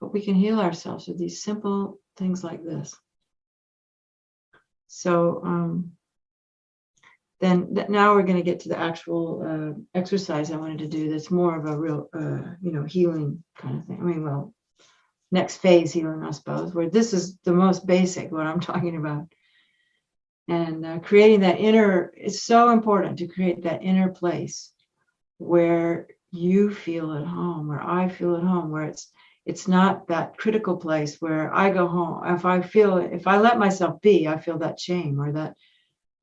but we can heal ourselves with these simple things like this. So now we're going to get to the actual exercise I wanted to do. That's more of a real, healing kind of thing. Next phase healing, I suppose, where this is the most basic, what I'm talking about. And creating that it's so important to create that inner place where you feel at home, where I feel at home, where it's not that critical place where I go home. If I let myself be, I feel that shame or that,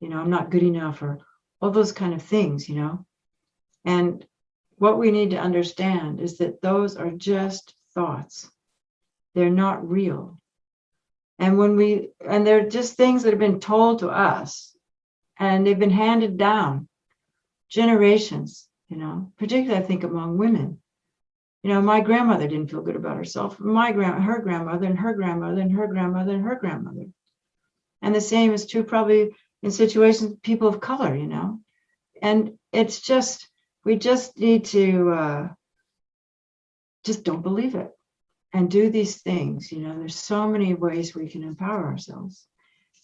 I'm not good enough or all those kind of things, And what we need to understand is that those are just thoughts. They're not real. And they're just things that have been told to us, and they've been handed down generations, particularly I think among women. My grandmother didn't feel good about herself. Her grandmother and her grandmother and her grandmother and her grandmother. And the same is true probably in situations with people of color, And it's just, we just need to just don't believe it. And do these things, there's so many ways we can empower ourselves.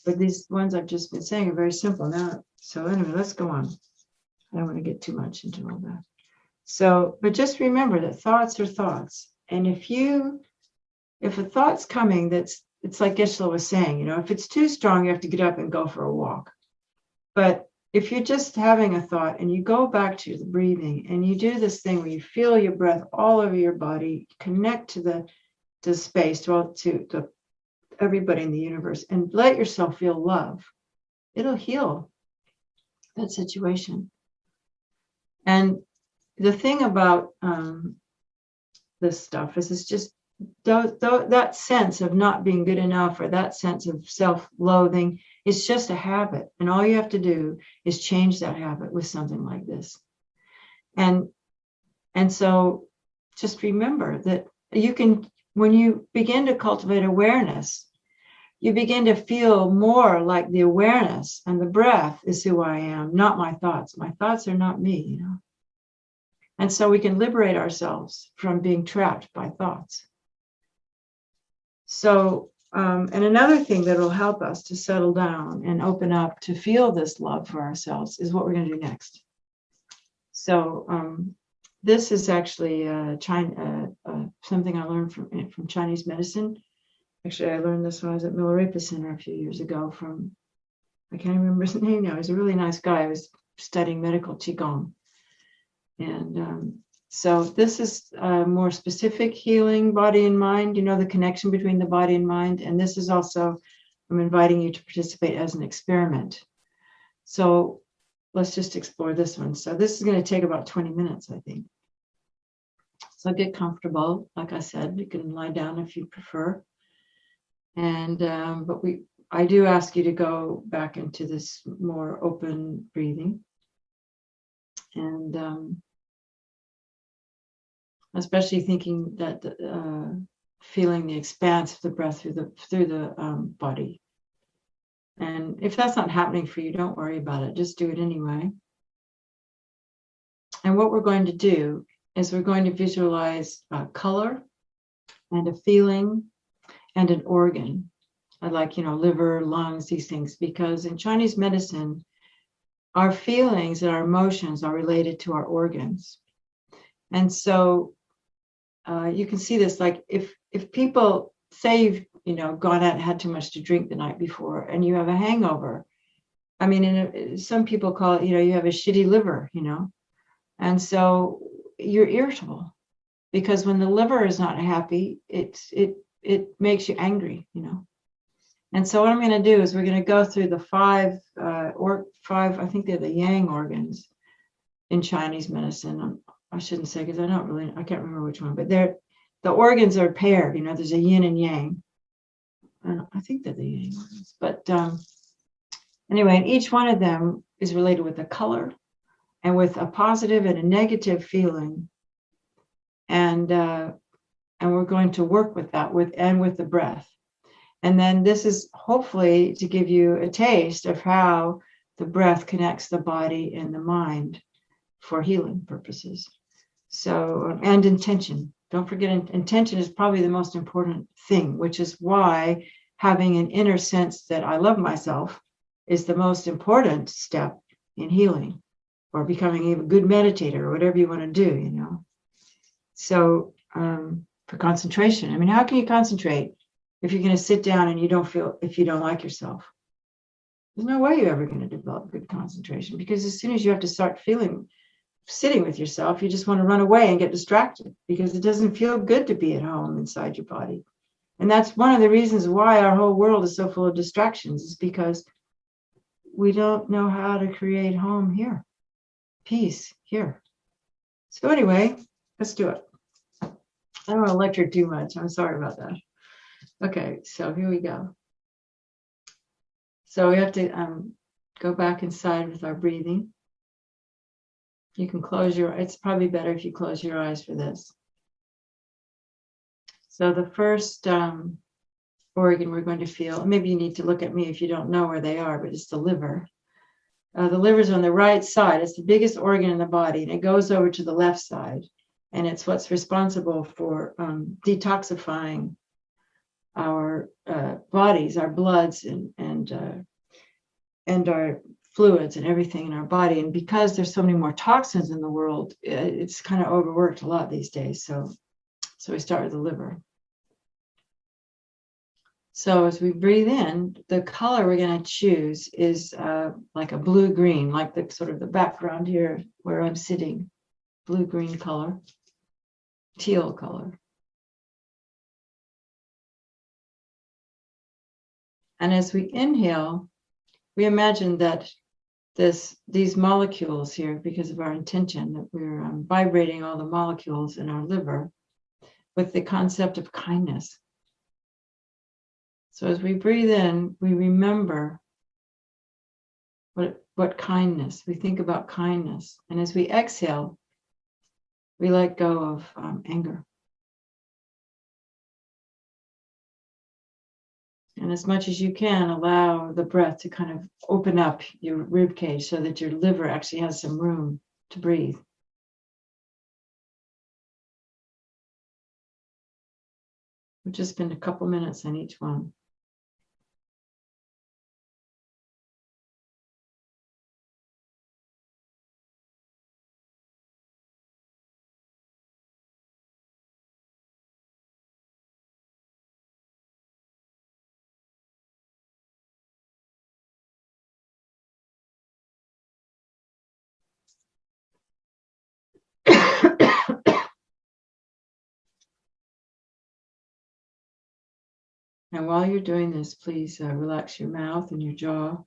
But these ones I've just been saying are very simple now. So anyway, let's go on. I don't want to get too much into all that. So, but just remember that thoughts are thoughts. And if a thought's coming, it's like Geshe-la was saying, if it's too strong, you have to get up and go for a walk. But if you're just having a thought and you go back to the breathing and you do this thing where you feel your breath all over your body, connect to the space, to everybody in the universe, and let yourself feel love, it'll heal that situation. And the thing about this stuff is it's just that sense of not being good enough or that sense of self-loathing. It's just a habit, and all you have to do is change that habit with something like this. And so just remember that you can, when you begin to cultivate awareness, you begin to feel more like the awareness and the breath is who I am, not my thoughts. My thoughts are not me, And so we can liberate ourselves from being trapped by thoughts. So, and another thing that will help us to settle down and open up to feel this love for ourselves is what we're going to do next. So this is actually something I learned from Chinese medicine. Actually, I learned this when I was at Milarepa Center a few years ago from, I can't remember his name now. He's a really nice guy. I was studying medical Qigong. And so this is more specific healing body and mind, the connection between the body and mind. And this is also, I'm inviting you to participate as an experiment. So let's just explore this one. So this is going to take about 20 minutes, I think. So get comfortable. Like I said, you can lie down if you prefer. And but I do ask you to go back into this more open breathing, and especially thinking that feeling the expanse of the breath through the body. And if that's not happening for you, don't worry about it. Just do it anyway. And what we're going to do is we're going to visualize color and a feeling and an organ. I like, liver, lungs, these things, because in Chinese medicine, our feelings and our emotions are related to our organs. And so you can see this, like if people say you've gone out and had too much to drink the night before and you have a hangover, I mean, some people call it, you have a shitty liver, and so you're irritable because when the liver is not happy, it makes you angry, And so what I'm going to do is we're going to go through the five, I think they're the yang organs in Chinese medicine. I shouldn't say because I can't remember which one, but the organs are paired. There's a yin and yang. And I think they're the yang organs. But anyway, and each one of them is related with a color and with a positive and a negative feeling. And we're going to work with that with the breath. And then this is hopefully to give you a taste of how the breath connects the body and the mind for healing purposes. So, and intention. Don't forget, intention is probably the most important thing, which is why having an inner sense that I love myself is the most important step in healing or becoming a good meditator or whatever you want to do, So for concentration, I mean, how can you concentrate if you're going to sit down and if you don't like yourself? There's no way you're ever going to develop good concentration, because as soon as you have to start sitting with yourself, you just want to run away and get distracted because it doesn't feel good to be at home inside your body. And that's one of the reasons why our whole world is so full of distractions, is because we don't know how to create home here, peace here. So anyway, let's do it. I don't want to lecture too much. I'm sorry about that. Okay, so here we go. So we have to go back inside with our breathing. You can it's probably better if you close your eyes for this. So the first organ we're going to feel, maybe you need to look at me if you don't know where they are, but it's the liver. The liver's on the right side. It's the biggest organ in the body, and it goes over to the left side. And it's what's responsible for detoxifying our bodies, our bloods, and our fluids and everything in our body. And because there's so many more toxins in the world, it's kind of overworked a lot these days. So we start with the liver. So as we breathe in, the color we're going to choose is like a blue-green, like the sort of the background here where I'm sitting, blue-green color, teal color. And as we inhale, we imagine that these molecules here, because of our intention, that we're vibrating all the molecules in our liver with the concept of kindness. So as we breathe in, we remember what kindness, we think about kindness. And as we exhale, we let go of anger. And as much as you can, allow the breath to kind of open up your rib cage so that your liver actually has some room to breathe. We'll just spend a couple minutes on each one. And while you're doing this, please relax your mouth and your jaw.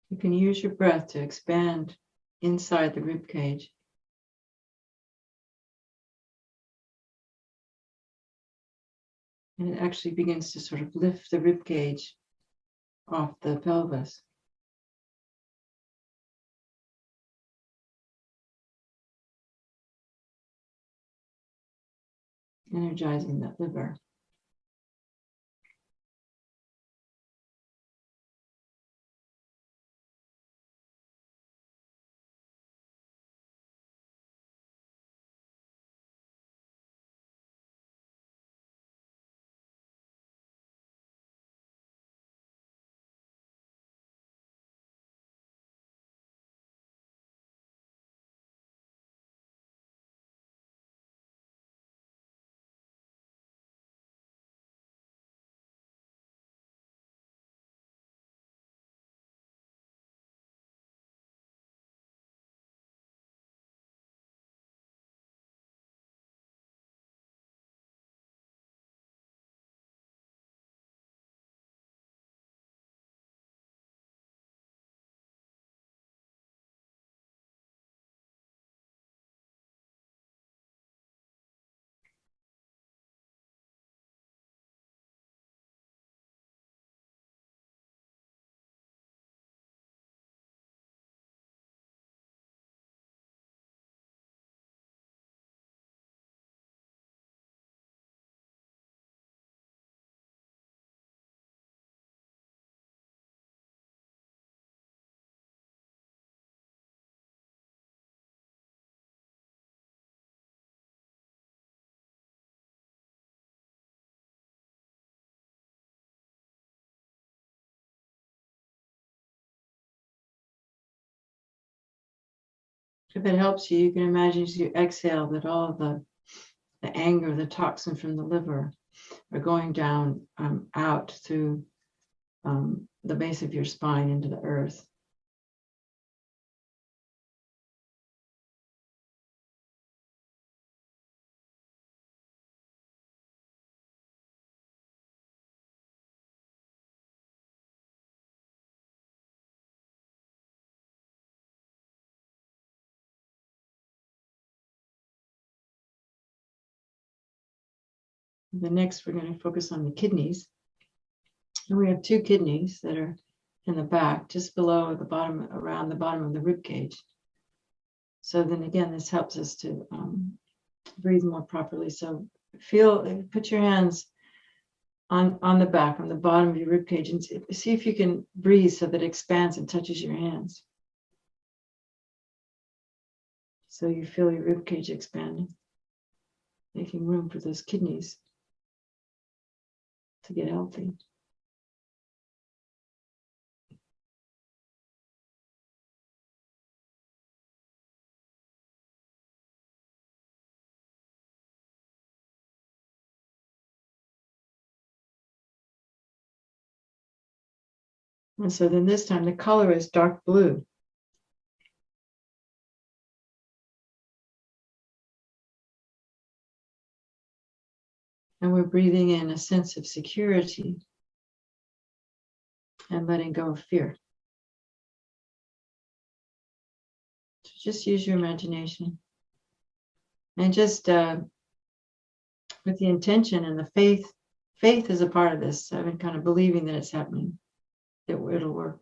You can use your breath to expand inside the rib cage. And it actually begins to sort of lift the rib cage off the pelvis. Energizing that liver. If it helps you, you can imagine as you exhale that all of the anger, the toxin from the liver are going down out through the base of your spine into the earth. The next, we're going to focus on the kidneys. And we have two kidneys that are in the back, just below the bottom, around the bottom of the rib cage. So then again, this helps us to breathe more properly. So put your hands on the back, on the bottom of your rib cage, and see if you can breathe so that it expands and touches your hands. So you feel your rib cage expanding, making room for those kidneys to get healthy. And so then this time the color is dark blue. And we're breathing in a sense of security and letting go of fear. So just use your imagination. And just with the intention and the faith is a part of this. I've been kind of believing that it's happening, that it'll work.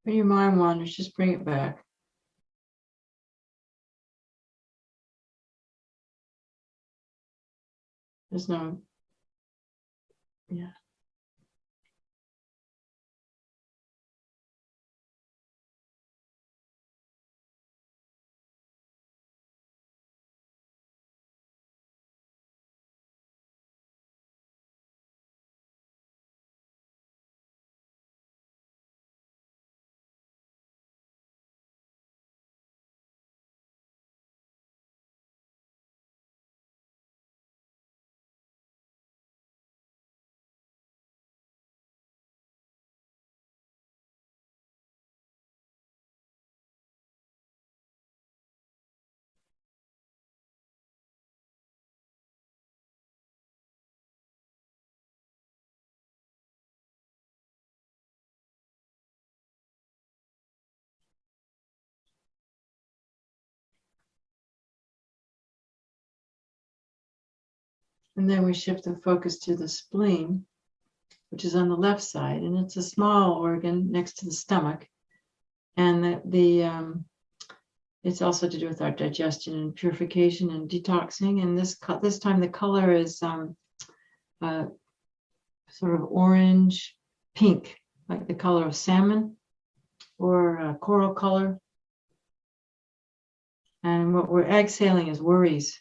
When your mind wanders, just bring it back. There's no, yeah. And then we shift the focus to the spleen, which is on the left side, and it's a small organ next to the stomach. And it's also to do with our digestion and purification and detoxing. And this time the color is sort of orange pink, like the color of salmon or coral color. And what we're exhaling is worries.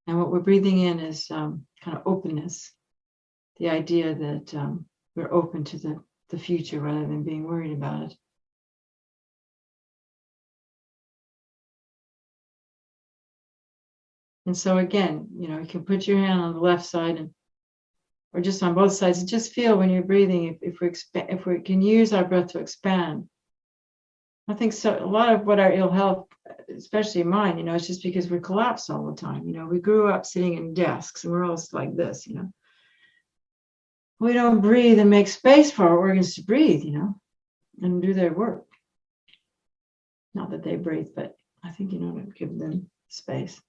And what we're breathing in is kind of openness, the idea that we're open to the future rather than being worried about it. And so again, you can put your hand on the left side or just on both sides, and just feel when you're breathing, if we can use our breath to expand. I think so. A lot of what our ill health, especially mine, it's just because we collapse all the time. We grew up sitting in desks and we're all like this, We don't breathe and make space for our organs to breathe, and do their work. Not that they breathe, but I think, to give them space.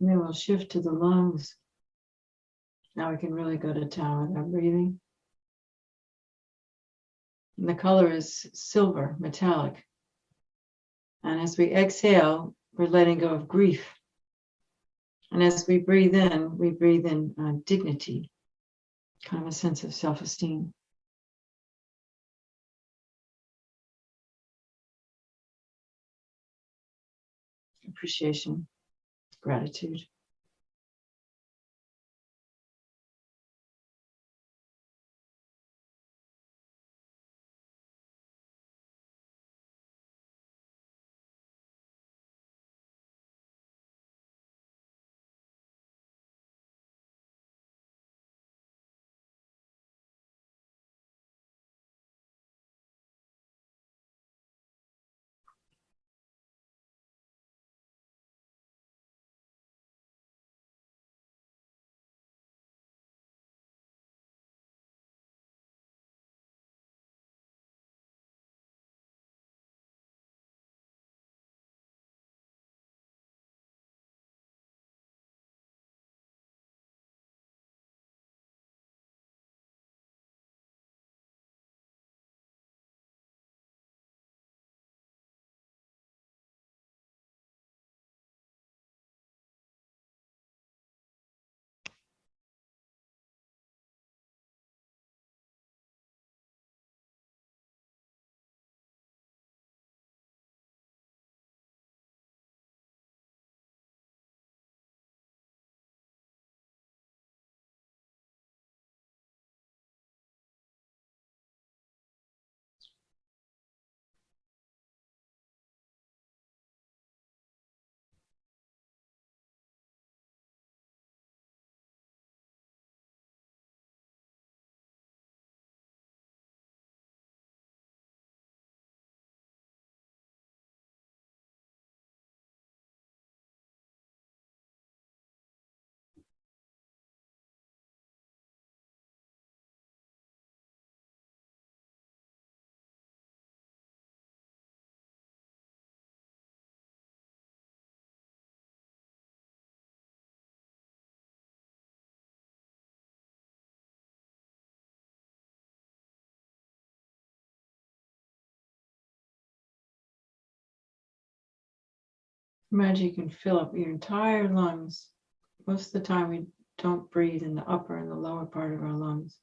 And then we'll shift to the lungs. Now we can really go to town with our breathing. And the color is silver, metallic. And as we exhale, we're letting go of grief. And as we breathe in dignity, kind of a sense of self-esteem. Appreciation, gratitude. Imagine you can fill up your entire lungs. Most of the time we don't breathe in the upper and the lower part of our lungs.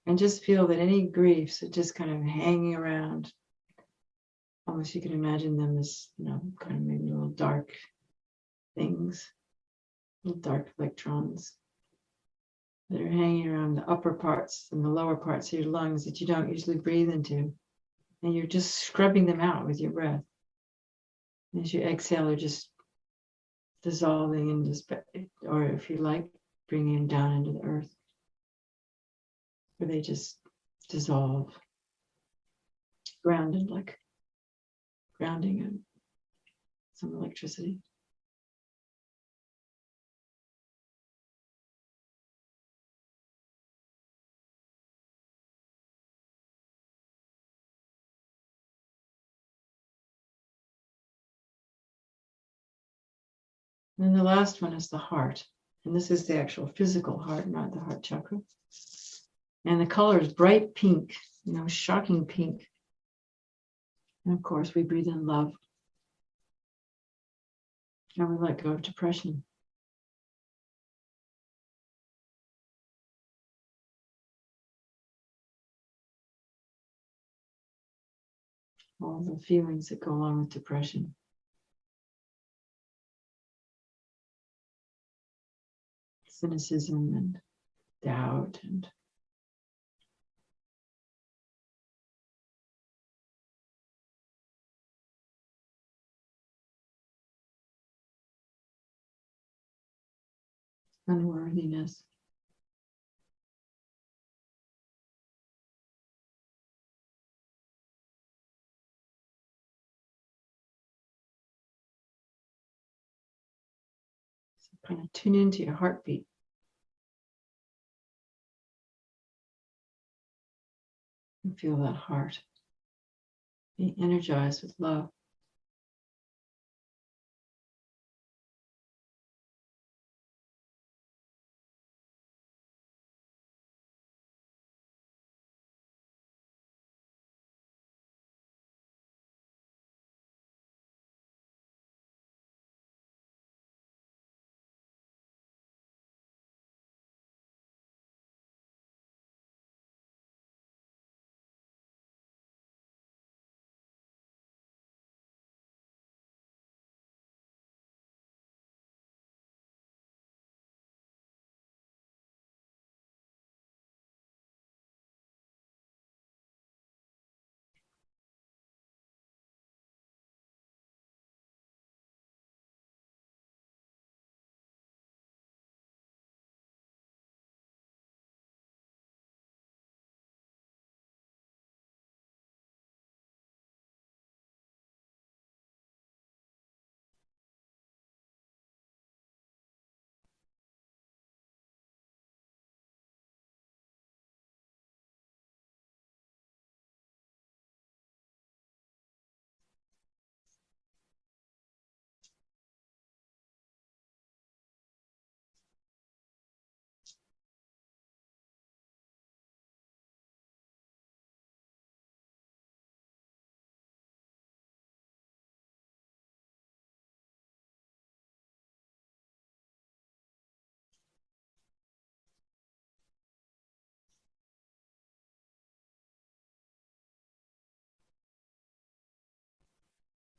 And just feel that any griefs are just kind of hanging around. Almost you can imagine them as, kind of maybe little dark things, little dark electrons that are hanging around the upper parts and the lower parts of your lungs that you don't usually breathe into. And you're just scrubbing them out with your breath. As you exhale, they're just dissolving into, or if you like, bringing them down into the earth, where they just dissolve, grounded, like grounding in some electricity. And the last one is the heart. And this is the actual physical heart, not the heart chakra. And the color is bright pink, shocking pink. And of course, we breathe in love. And we let go of depression. All the feelings that go along with depression. Cynicism and doubt and unworthiness. So kind of tune into your heartbeat. And feel that heart being energized with love.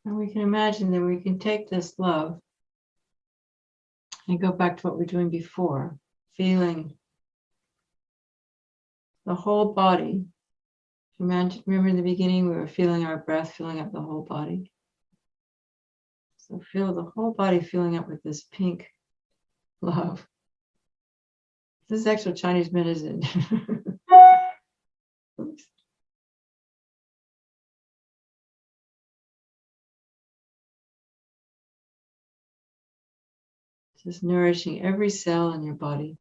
And we can imagine that we can take this love and go back to what we were doing before, feeling the whole body. Remember in the beginning, we were feeling our breath filling up the whole body. So feel the whole body filling up with this pink love. This is actual Chinese medicine. Oops. Just nourishing every cell in your body.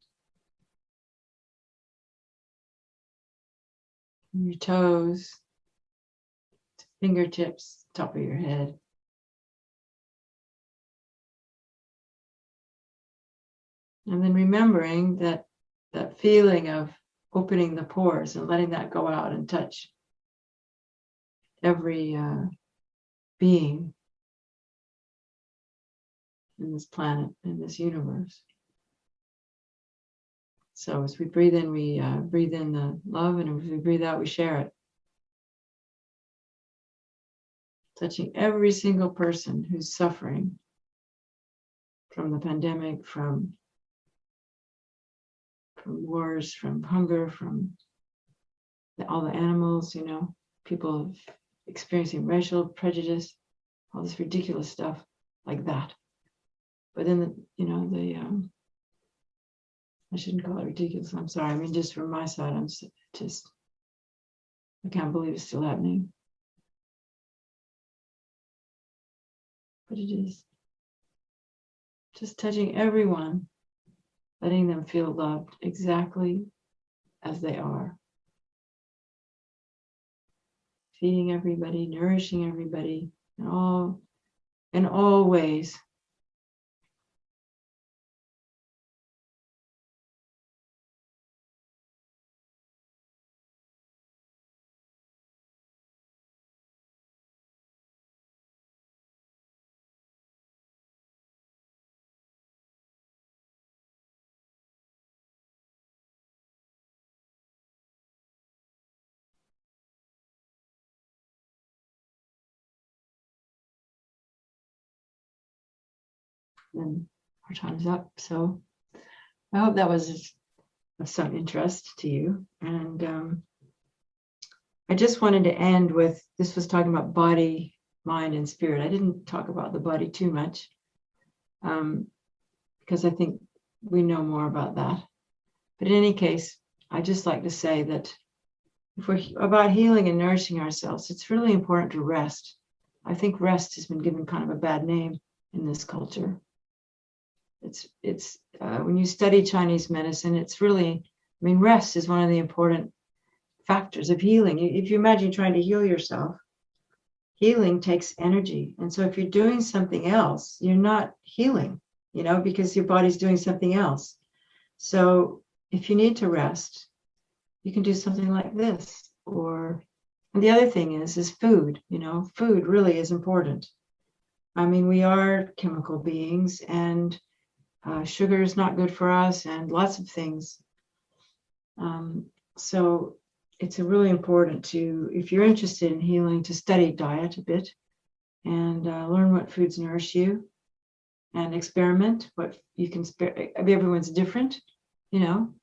From your toes, to fingertips, top of your head. And then remembering that feeling of opening the pores and letting that go out and touch every being in this planet, in this universe. So as we breathe in, we breathe in the love, and as we breathe out, we share it. Touching every single person who's suffering from the pandemic, from wars, from hunger, from all the animals, people experiencing racial prejudice, all this ridiculous stuff like that. But then, I shouldn't call it ridiculous. I'm sorry. I mean, just from my side, I can't believe it's still happening. But it is just touching everyone, letting them feel loved exactly as they are. Feeding everybody, nourishing everybody in all ways. And our time's up. So I hope that was of some interest to you. And I just wanted to end with, this was talking about body, mind, and spirit. I didn't talk about the body too much because I think we know more about that. But in any case, I just like to say that if we're about healing and nourishing ourselves, it's really important to rest. I think rest has been given kind of a bad name in this culture. It's when you study Chinese medicine, it's really, rest is one of the important factors of healing. If you imagine trying to heal yourself, healing takes energy. And so if you're doing something else, you're not healing, because your body's doing something else. So if you need to rest, you can do something like this. And the other thing is food. Food really is important. We are chemical beings, and sugar is not good for us, and lots of things. So it's really important to, if you're interested in healing, to study diet a bit and learn what foods nourish you, and experiment what you can spare. Everyone's different, and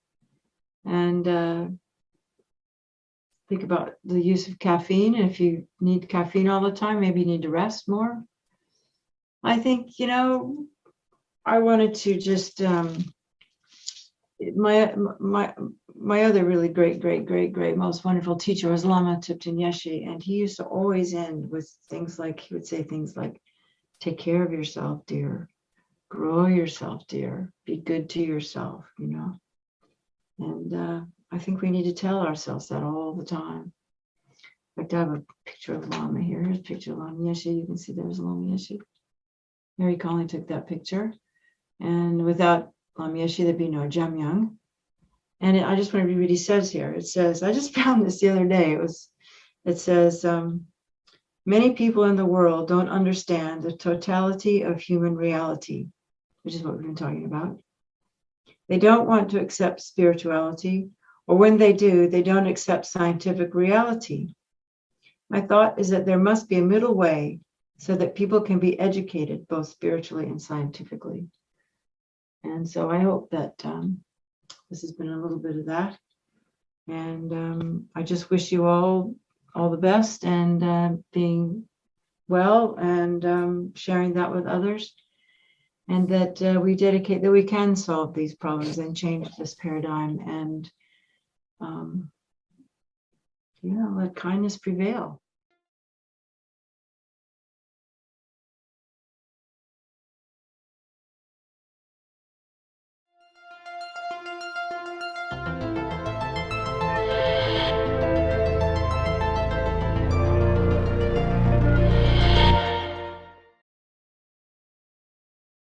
think about the use of caffeine. And if you need caffeine all the time, maybe you need to rest more. I think, I wanted to just, my other really great, most wonderful teacher was Lama Thubten Yeshe, and he used to always end with things like, he would say things like, take care of yourself, dear. Grow yourself, dear. Be good to yourself, And I think we need to tell ourselves that all the time. In fact, I have a picture of Lama here. Here's a picture of Lama Yeshe. You can see there's Lama Yeshe. Mary Conley took that picture. And without Lama Yeshe, there'd be no Jamyang. And I just want to read what he says here. It says, I just found this the other day. It says, many people in the world don't understand the totality of human reality, which is what we've been talking about. They don't want to accept spirituality, or when they do, they don't accept scientific reality. My thought is that there must be a middle way so that people can be educated both spiritually and scientifically. And so I hope that this has been a little bit of that. And I just wish you all the best, and being well, and sharing that with others. And that we dedicate that we can solve these problems and change this paradigm, and let kindness prevail.